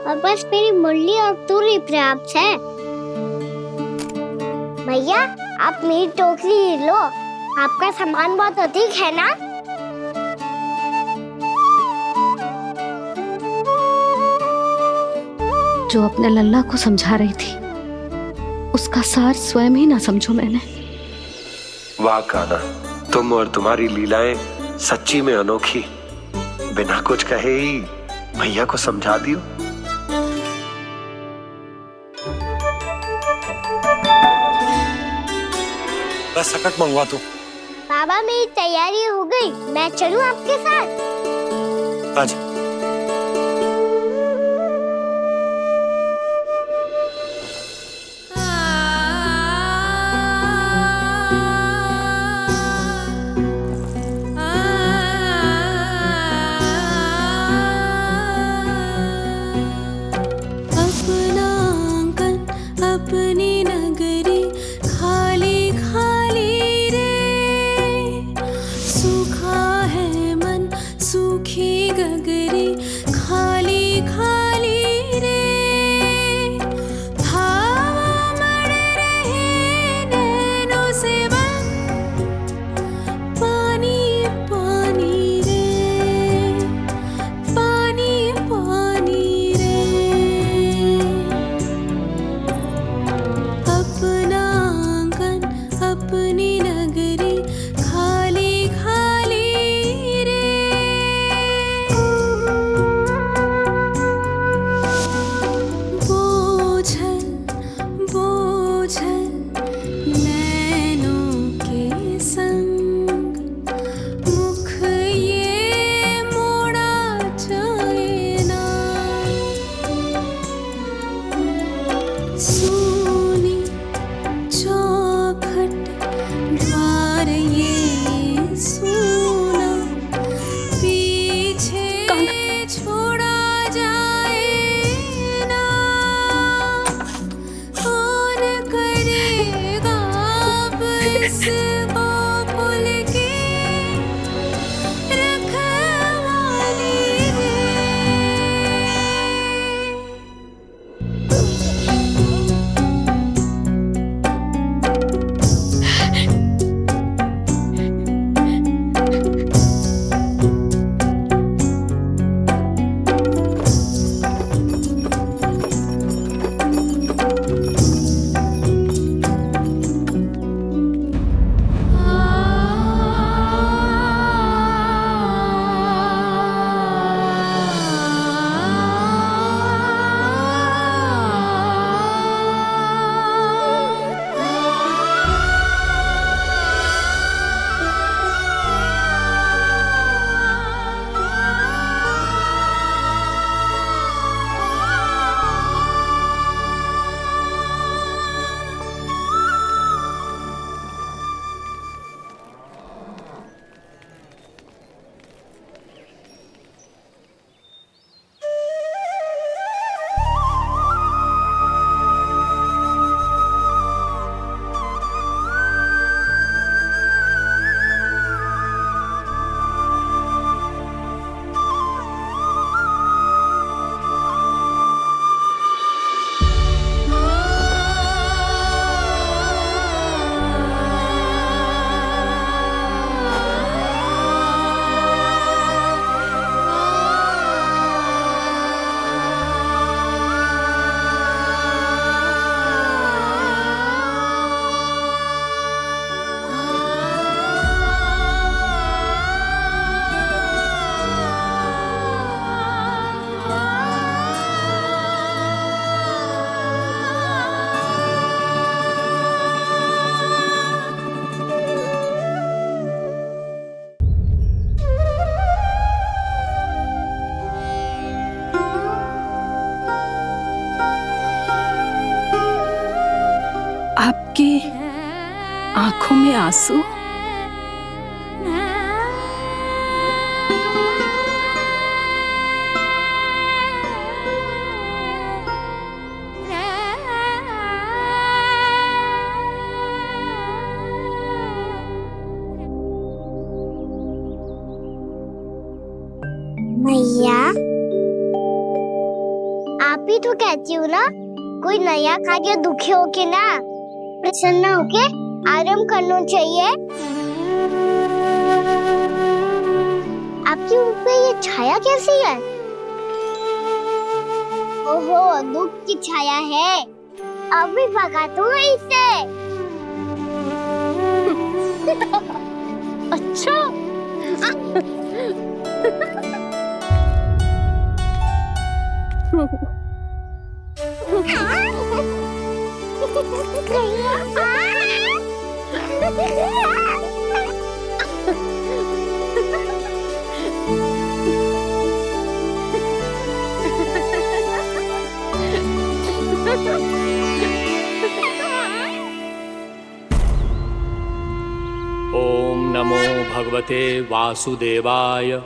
और बस मेरी मुरली और तुरी पर्याप्त है। भैया आप मेरी टोकरी लो, आपका सामान बहुत अधिक है ना। जो अपने लल्ला को समझा रही थी उसका सार स्वयं ही ना समझो मैंने। वाह कान्हा, तुम और तुम्हारी लीलाएं सच्ची में अनोखी। बिना कुछ कहे ही भैया को समझा दियो। बस सकट मंगवा दो। बाबा मेरी तैयारी हो गई, मैं चलूं आपके साथ? आजा। अपनी नगरी खाली खाली आपकी आंखों में आंसू? मैया, आप ही तो कहती हो ना, कोई नया कार्य दुखी होके ना प्रसन्न होके आराम करना चाहिए। आपकी मुख पे ये छाया कैसी है? ओहो, दुख की छाया है। अभी भगा दूं इसे। अच्छा। ओम नमो भगवते वासुदेवाय।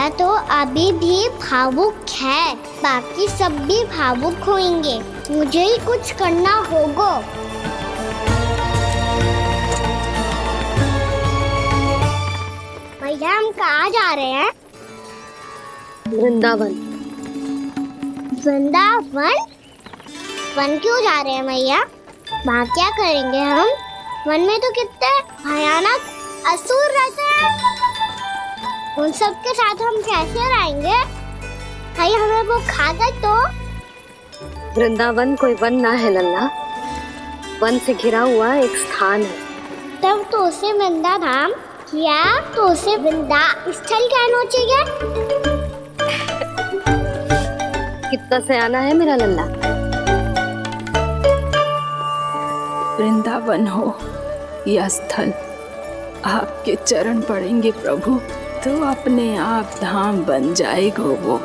भैया तो अभी भी भावुक है, बाकी सब भी भावुक होंगे। मुझे ही कुछ करना होगा। भैया हम कहाँ जा रहे हैं? वृंदावन। वृंदावन? वन क्यों जा रहे हैं भैया? वहाँ क्या करेंगे हम? वन में तो कितने भयानक असुर रहते हैं। उन सब के साथ हम कैसे रहेंगे? भाई हमें वो खा गए तो? वृंदावन कोई वन ना है लल्ला, वन से घिरा हुआ एक स्थान है। तब तो उसे वृंदा धाम क्या तो उसे वृंदा स्थल कहना चाहिए। कितना सयाना है मेरा लल्ला। वृंदावन हो या स्थल, आपके चरण पड़ेंगे प्रभु तो अपने आप धाम बन जाएगा वो।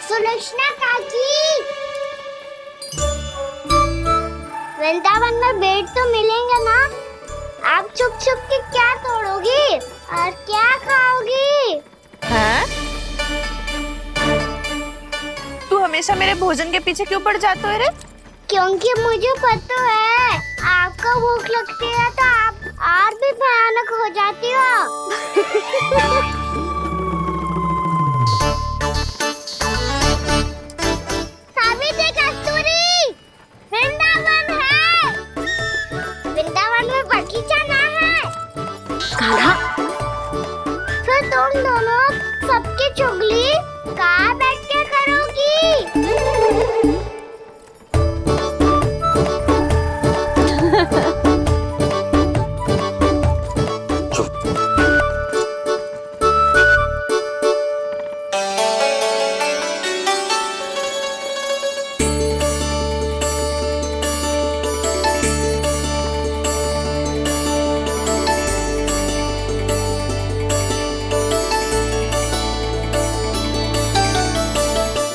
सुलक्षणा काकी, वृंदावन में बेट तो मिलेंगे ना? आप छुप छुप के क्या तोड़ोगी और क्या खाओगी? हाँ? तू हमेशा मेरे भोजन के पीछे क्यों पड़ जाते हो रे? क्योंकि मुझे पता है आपको भूख लगती है तो आप और भी भयानक हो जाती हो। सावित्री कस्तूरी, वृंदावन है। वृंदावन में बगीचा ना है। कान्हा, फिर तुम दोनों सबकी चुगली कहाँ बैठ के करोगी?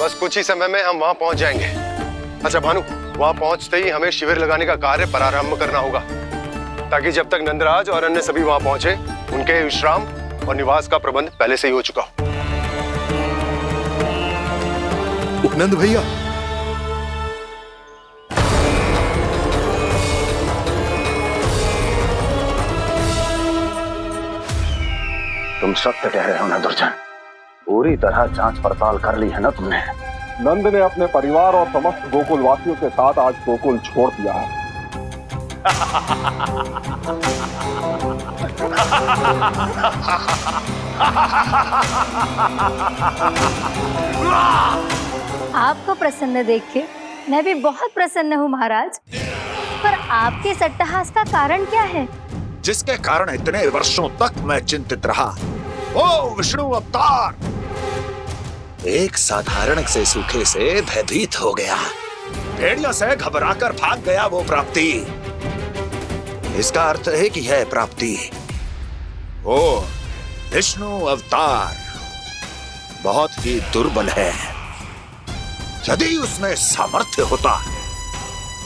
बस कुछ ही समय में हम वहां पहुंच जाएंगे। अच्छा भानु, वहां पहुंचते ही हमें शिविर लगाने का कार्य प्रारंभ करना होगा, ताकि जब तक नंदराज और अन्य सभी वहां पहुंचे उनके विश्राम और निवास का प्रबंध पहले से ही हो चुका हो। नंद भैया, तुम सत्य कह रहे हो ना दुर्जन, पूरी तरह जांच पड़ताल कर ली है ना तुमने? नंद ने अपने परिवार और समस्त गोकुल वासियों के साथ आज गोकुल छोड़ दिया है। आपको प्रसन्न देख के मैं भी बहुत प्रसन्न हूँ महाराज, पर आपके इस अट्टहास का कारण क्या है? जिसके कारण इतने वर्षों तक मैं चिंतित रहा, ओ विष्णु अवतार, एक साधारण से सूखे से भयभीत हो गया, भेड़ियों से घबराकर भाग गया वो प्राप्ति। इसका अर्थ है कि यह प्राप्ति ओ विष्णु अवतार बहुत ही दुर्बल है। यदि उसमें सामर्थ्य होता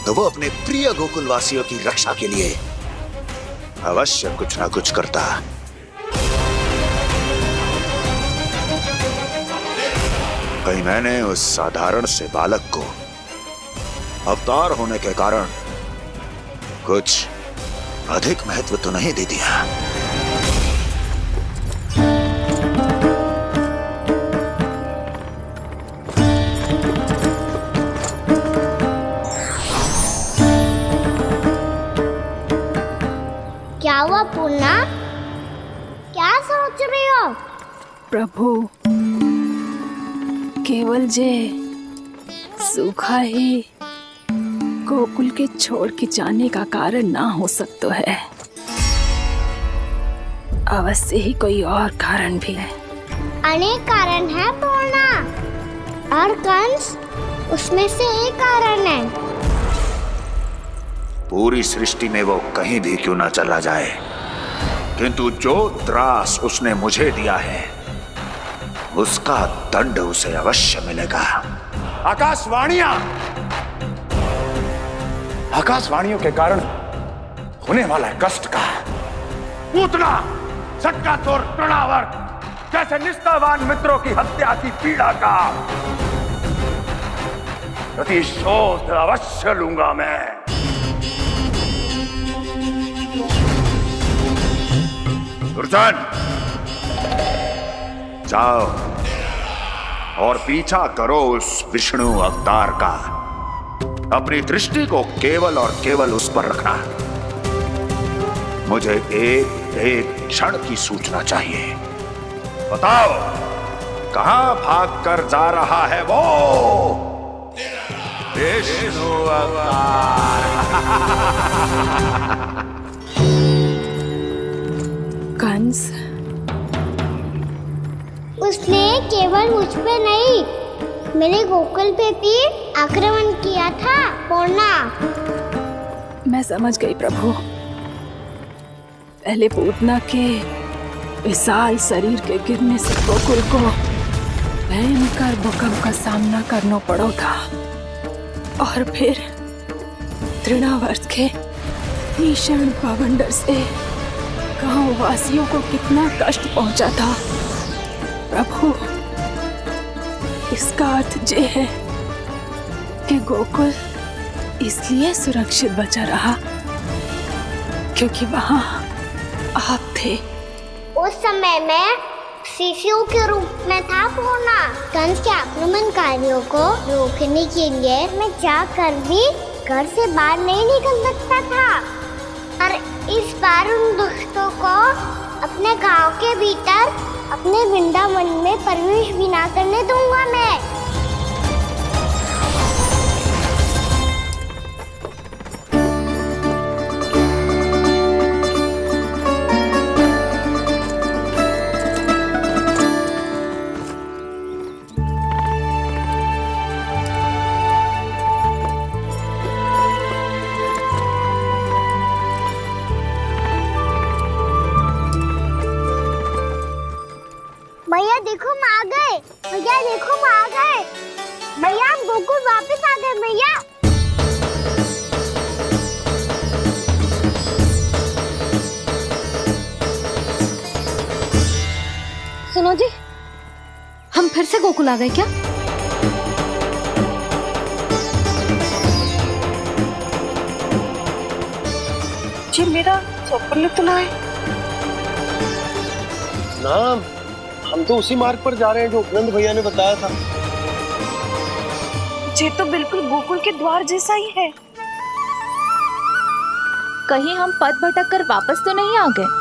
तो वो अपने प्रिय गोकुलवासियों की रक्षा के लिए अवश्य कुछ ना कुछ करता। कहीं मैंने उस साधारण से बालक को अवतार होने के कारण कुछ अधिक महत्व तो नहीं दे दिया। क्या हुआ पूर्णा? क्या सोच रही हो? प्रभु, केवल जे सूखा ही गोकुल के छोड़ के जाने का कारण ना हो सकता है, अवश्य ही कोई और कारण भी है। अनेक कारण है पूर्णा, और कंस उसमें से एक कारण है। पूरी सृष्टि में वो कहीं भी क्यों ना चला जाए, किंतु जो त्रास उसने मुझे दिया है उसका दंड उसे अवश्य मिलेगा। आकाशवाणियां, आकाशवाणियों के कारण होने वाला कष्ट का, पूतना, सटका चोर तृणावर जैसे निष्ठावान मित्रों की हत्या की पीड़ा का प्रतिशोध अवश्य लूंगा मैं। दुर्जन, जाओ और पीछा करो उस विष्णु अवतार का। अपनी दृष्टि को केवल और केवल उस पर रखना। मुझे एक एक क्षण की सूचना चाहिए। बताओ, कहां भागकर जा रहा है वो विष्णु अवतार? कंस, उसने केवल मुझ पे नहीं, मेरे गोकुल पे भी आक्रमण किया था। पूर्णा, मैं समझ गई प्रभु। पहले पूतना के विशाल शरीर के गिरने से गोकुल को भयंकर भूकंप का सामना करना पड़ा था, और फिर तृणावर्त के भीषण पावंडर से गांव वासियों को कितना कष्ट पहुंचा था। प्रभु, इसका अर्थ ये है कि गोकुल इसलिए सुरक्षित बचा रहा क्योंकि वहां आप थे। उस समय मैं शिशु के रूप में था पूर्णा। कंस के आक्रमणकारियों को रोकने के लिए मैं जाकर भी घर से बाहर नहीं निकल सकता था, और इस बार उन दुष्टों को अपने गांव के भीतर, अपने वृंदावन में प्रवेश भी ना करने दूंगा मैं। भैया देखो हम आ गए, भैया देखो हम आ गए, भैया हम गोकुल वापस आ गए भैया। सुनो जी, हम फिर से गोकुल आ गए क्या? जी मेरा स्वप्न तो ना है ना, हम तो उसी मार्ग पर जा रहे हैं जो उपनंद भैया ने बताया था। ये तो बिल्कुल गोकुल के द्वार जैसा ही है। कहीं हम पथ भटक कर वापस तो नहीं आ गए?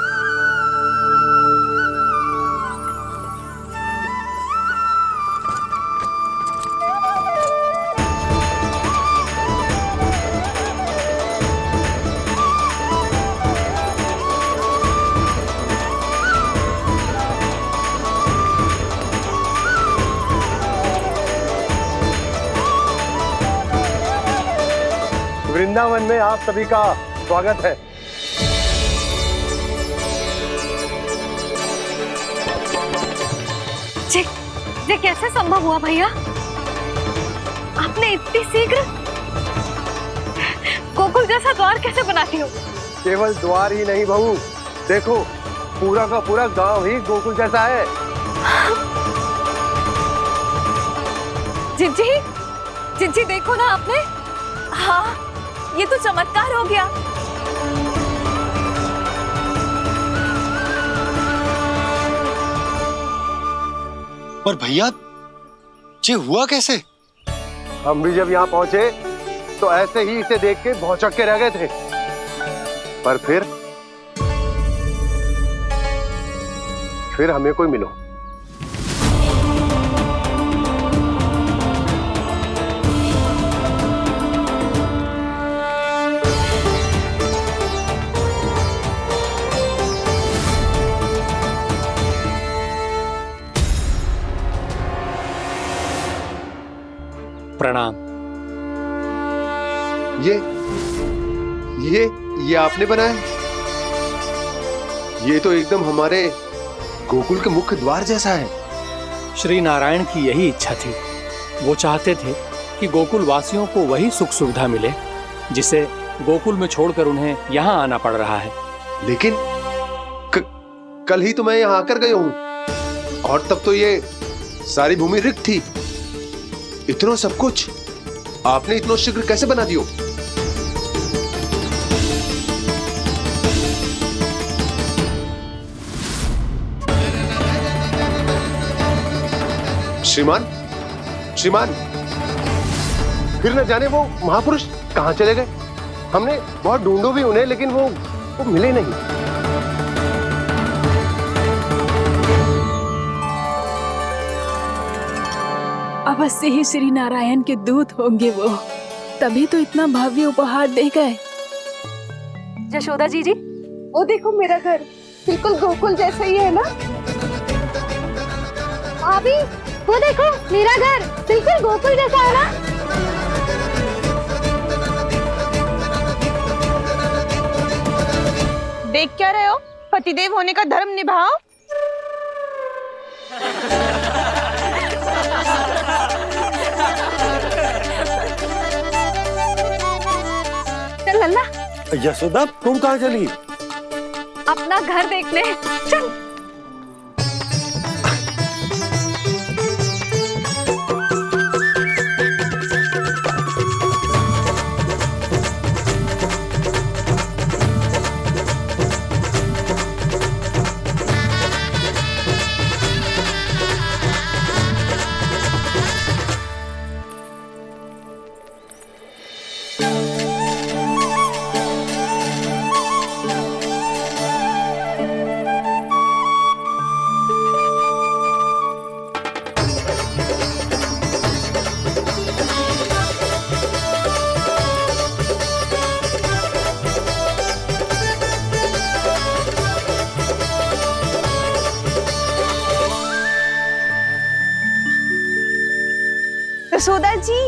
वृंदावन में आप सभी का स्वागत है। ये कैसे संभव हुआ भैया? आपने इतनी शीघ्र गोकुल जैसा द्वार कैसे बनाती हो? केवल द्वार ही नहीं बहू, देखो पूरा का पूरा गांव ही गोकुल जैसा है। जिज्जी, जिज्जी देखो ना आपने। हाँ, ये तो चमत्कार हो गया। पर भैया, ये हुआ कैसे? हम भी जब यहाँ पहुंचे तो ऐसे ही इसे देख के भौचक के रह गए थे, पर फिर हमें कोई मिलो। प्रणाम। ये आपने बनाया? ये तो एकदम हमारे गोकुल के मुख्य द्वार जैसा है। श्री नारायण की यही इच्छा थी। वो चाहते थे ताकि गोकुल वासियों को वही सुख सुविधा मिले जिसे गोकुल में छोड़कर उन्हें यहाँ आना पड़ रहा है। लेकिन कल ही तो मैं यहाँ आकर गया हूँ और तब तो ये सारी भूमि रिक्त थी। इतना सब कुछ आपने इतना शीघ्र कैसे बना दियो? श्रीमान, श्रीमान, फिर न जाने वो महापुरुष कहां चले गए। हमने बहुत ढूंढो भी उन्हें, लेकिन वो मिले नहीं। अवश्य ही श्री नारायण के दूत होंगे वो, तभी तो इतना भव्य उपहार दे गए। यशोदा जी जी, वो देखो मेरा घर बिल्कुल गोकुल जैसा ही है ना। भाभी, वो देखो मेरा घर बिल्कुल गोकुल जैसा है ना। देख क्या रहे हो? पतिदेव होने का धर्म निभाओ। चल लल्ला, यशोदा तुम कहाँ चली? अपना घर देखने चल। यशोदा जी,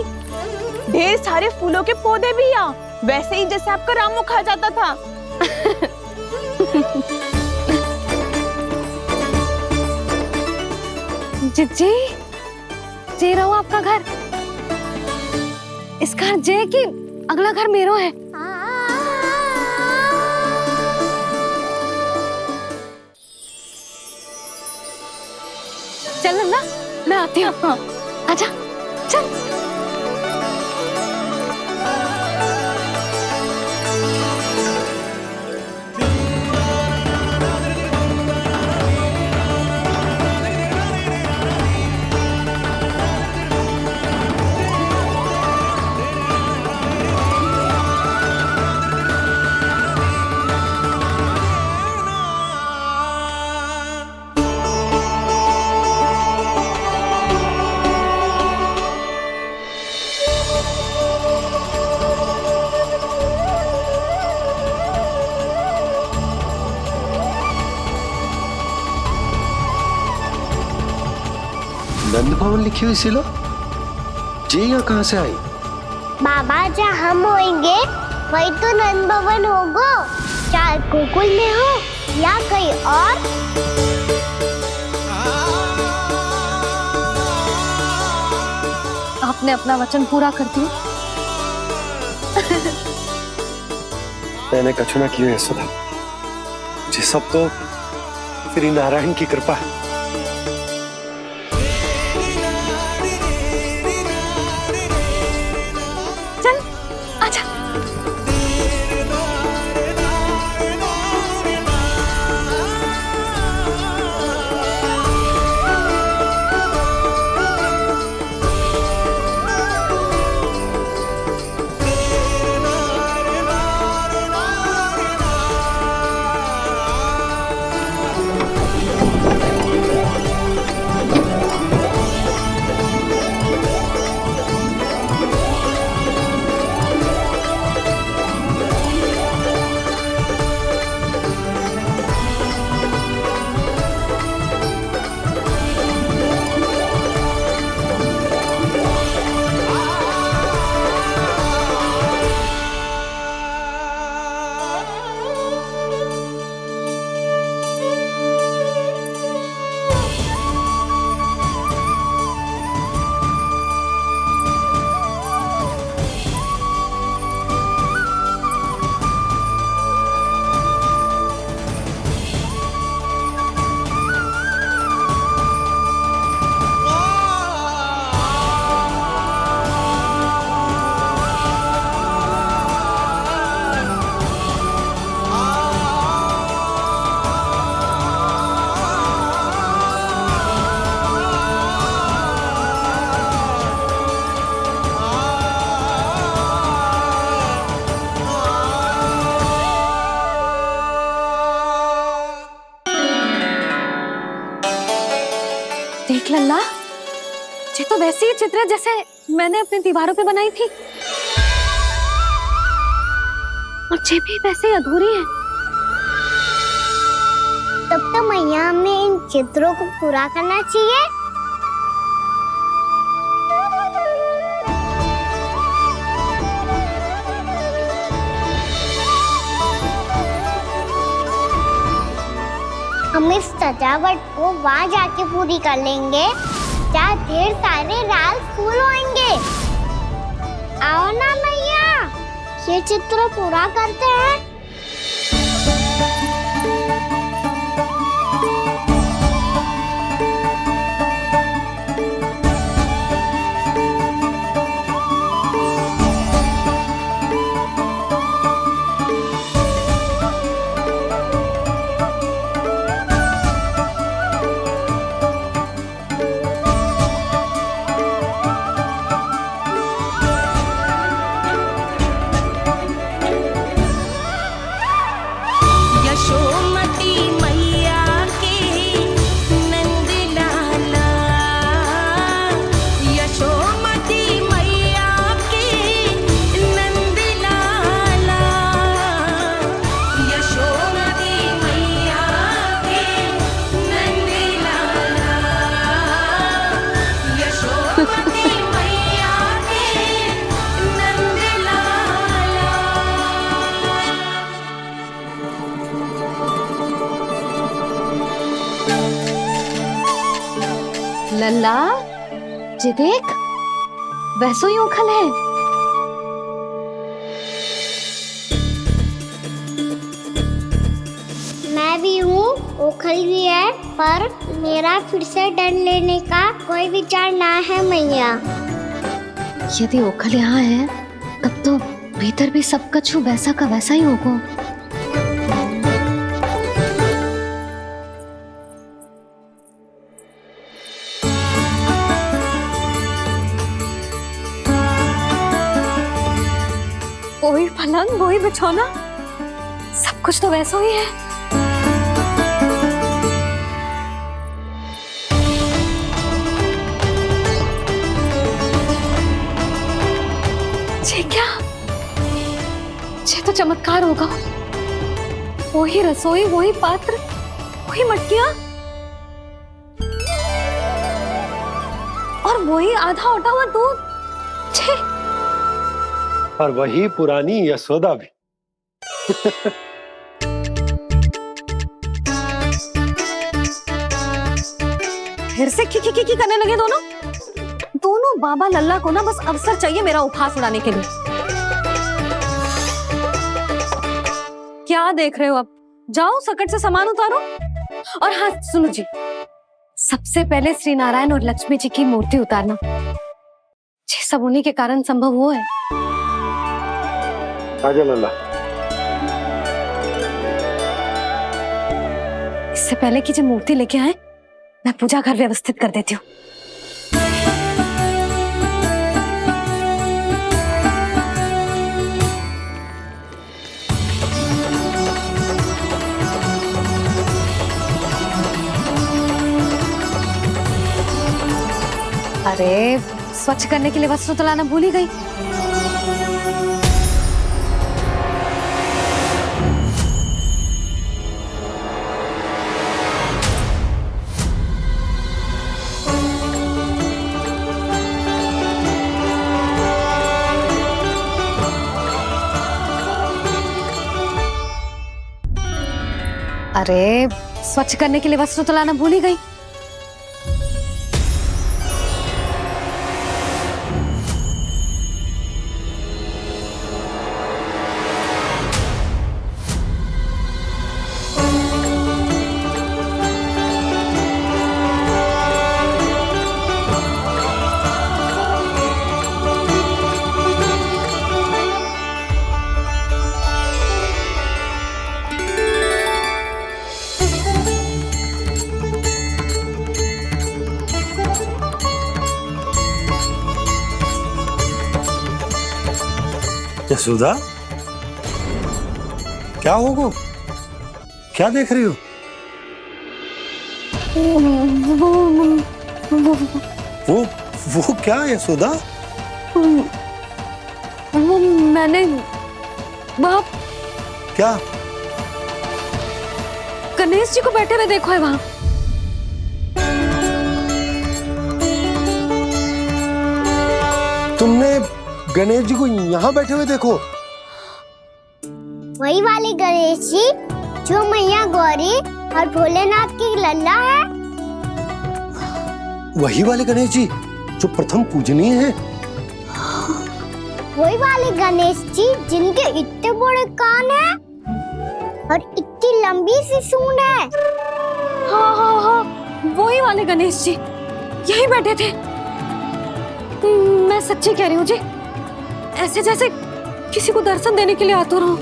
ढेर सारे फूलों के पौधे भी यहाँ, वैसे ही जैसे आपका रामू खा जाता था। जी जे रहो आपका घर। इस घर जे की अगला घर मेरो है। चल ना, मैं आती हूँ। आजा चल। नंद भवन लिखी हुई सिलो, जी यहाँ कहाँ से आई? बाबा, जहाँ हम होंगे वही तो नंद भवन होगा। चाहे गोकुल में हो या कहीं और। आपने अपना वचन पूरा कर दिया। मैंने कछु ना किया यशोदा, ये सब तो श्री नारायण की कृपा है। चल आजा। ये तो वैसी ही चित्र है जैसे मैंने अपनी दीवारों पे बनाई थी, और ये भी वैसे ही अधूरी है। तब तो मैया हमें इन चित्रों को पूरा करना चाहिए। हम इस सजावट को वहाँ जाके पूरी कर लेंगे जहाँ ढेर सारे लाल फूल होंगे। आओ ना मैया, ये चित्र पूरा करते हैं। यशोमती मैया के नंद लाला, यशोमती मैया के नंद लाला, यशोमती मैया के नंद लाला, यशोमती मैया के नंद लाला। लल्ला, ये देख, वैसो ही उखल है। मैं भी हूँ, ओखल भी है, पर मेरा फिर से डर लेने का कोई विचार ना है मैया। यदि ओखल यहाँ है, तब तो भीतर भी सब कछु वैसा का वैसा ही होगा। वही पलंग, वही बिछौना, सब कुछ तो वैसा ही है। ये क्या? ये तो चमत्कार होगा। वही रसोई, वही पात्र, वही मटकियां, और वही आधा उटा हुआ दूध। छे! और वही पुरानी यशोदा भी। फिर से की करने लगे दोनों बाबा लल्ला को ना बस अवसर चाहिए मेरा उपहास उड़ाने के लिए। क्या देख रहे हो? अब जाओ, सकट से सामान उतारो। और हाँ सुनो जी, सबसे पहले श्री नारायण और लक्ष्मी जी की मूर्ति उतारना। ये सब उन्हीं के कारण संभव हुआ है। आजा लल्ला। इससे पहले कि जो मूर्ति लेके आए, मैं पूजा घर व्यवस्थित कर देती हूँ। अरे, स्वच्छ करने के लिए वस्त्र तो लाना भूल ही गई। अरे, स्वच्छ करने के लिए वस्त्र तो लाना भूल ही गई। यशोदा, क्या होगा? क्या देख रही हो? वो क्या है यशोदा? वो मैंने बाप क्या? गणेश जी को बैठे हुए देखो है वहां। तुमने गणेश जी को यहाँ बैठे हुए देखो? वही वाले गणेश जी जो मैया गौरी और भोलेनाथ की लल्ला है। वही वाले गणेश जी जो प्रथम पूजनीय हैं? वही वाले गणेश जी जिनके इतने बड़े कान हैं और इतनी लंबी सी सूंड है। हाँ हाँ हाँ, वही वाले गणेश जी यही बैठे थे। मैं सच्ची कह रही हूँ जी, ऐसे जैसे किसी को दर्शन देने के लिए आतुर हूँ।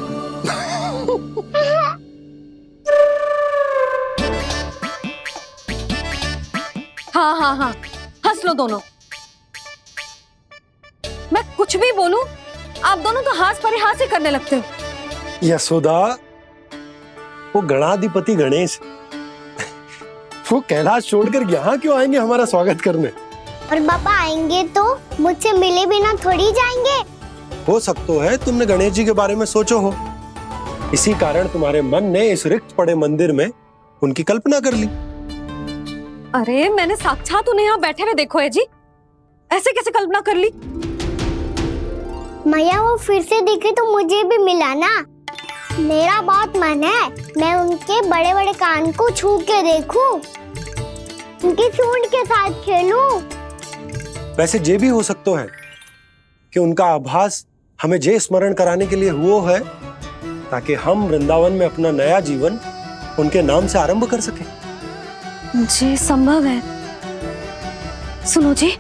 हाँ हाँ हाँ, हंस लो दोनों। मैं कुछ भी बोलूं, आप दोनों तो हास परिहास ही करने लगते हो। यशोदा, वो गणाधिपति गणेश वो कैलाश छोड़कर यहाँ क्यों आएंगे हमारा स्वागत करने? और पापा आएंगे तो मुझसे मिले बिना थोड़ी जाएंगे। हो सकता है तुमने गणेश जी के बारे में सोचो हो, इसी कारण तुम्हारे मन ने इस रिक्त पड़े मंदिर में उनकी कल्पना कर ली। अरे मैंने साक्षात उन्हें यहाँ बैठे हुए देखो है जी, ऐसे कैसे कल्पना कर ली? मैया वो फिर से दिखे तो मुझे भी मिला ना। मेरा बहुत मन है मैं उनके बड़े बड़े कान को छू के देखूं, उनकी सूंड के साथ खेलूं। वैसे ये भी हो सकता है कि उनका आभास हमें जे स्मरण कराने के लिए हुआ है ताकि हम वृंदावन में अपना नया जीवन उनके नाम से आरंभ कर सकें। जी संभव है। सुनो जी,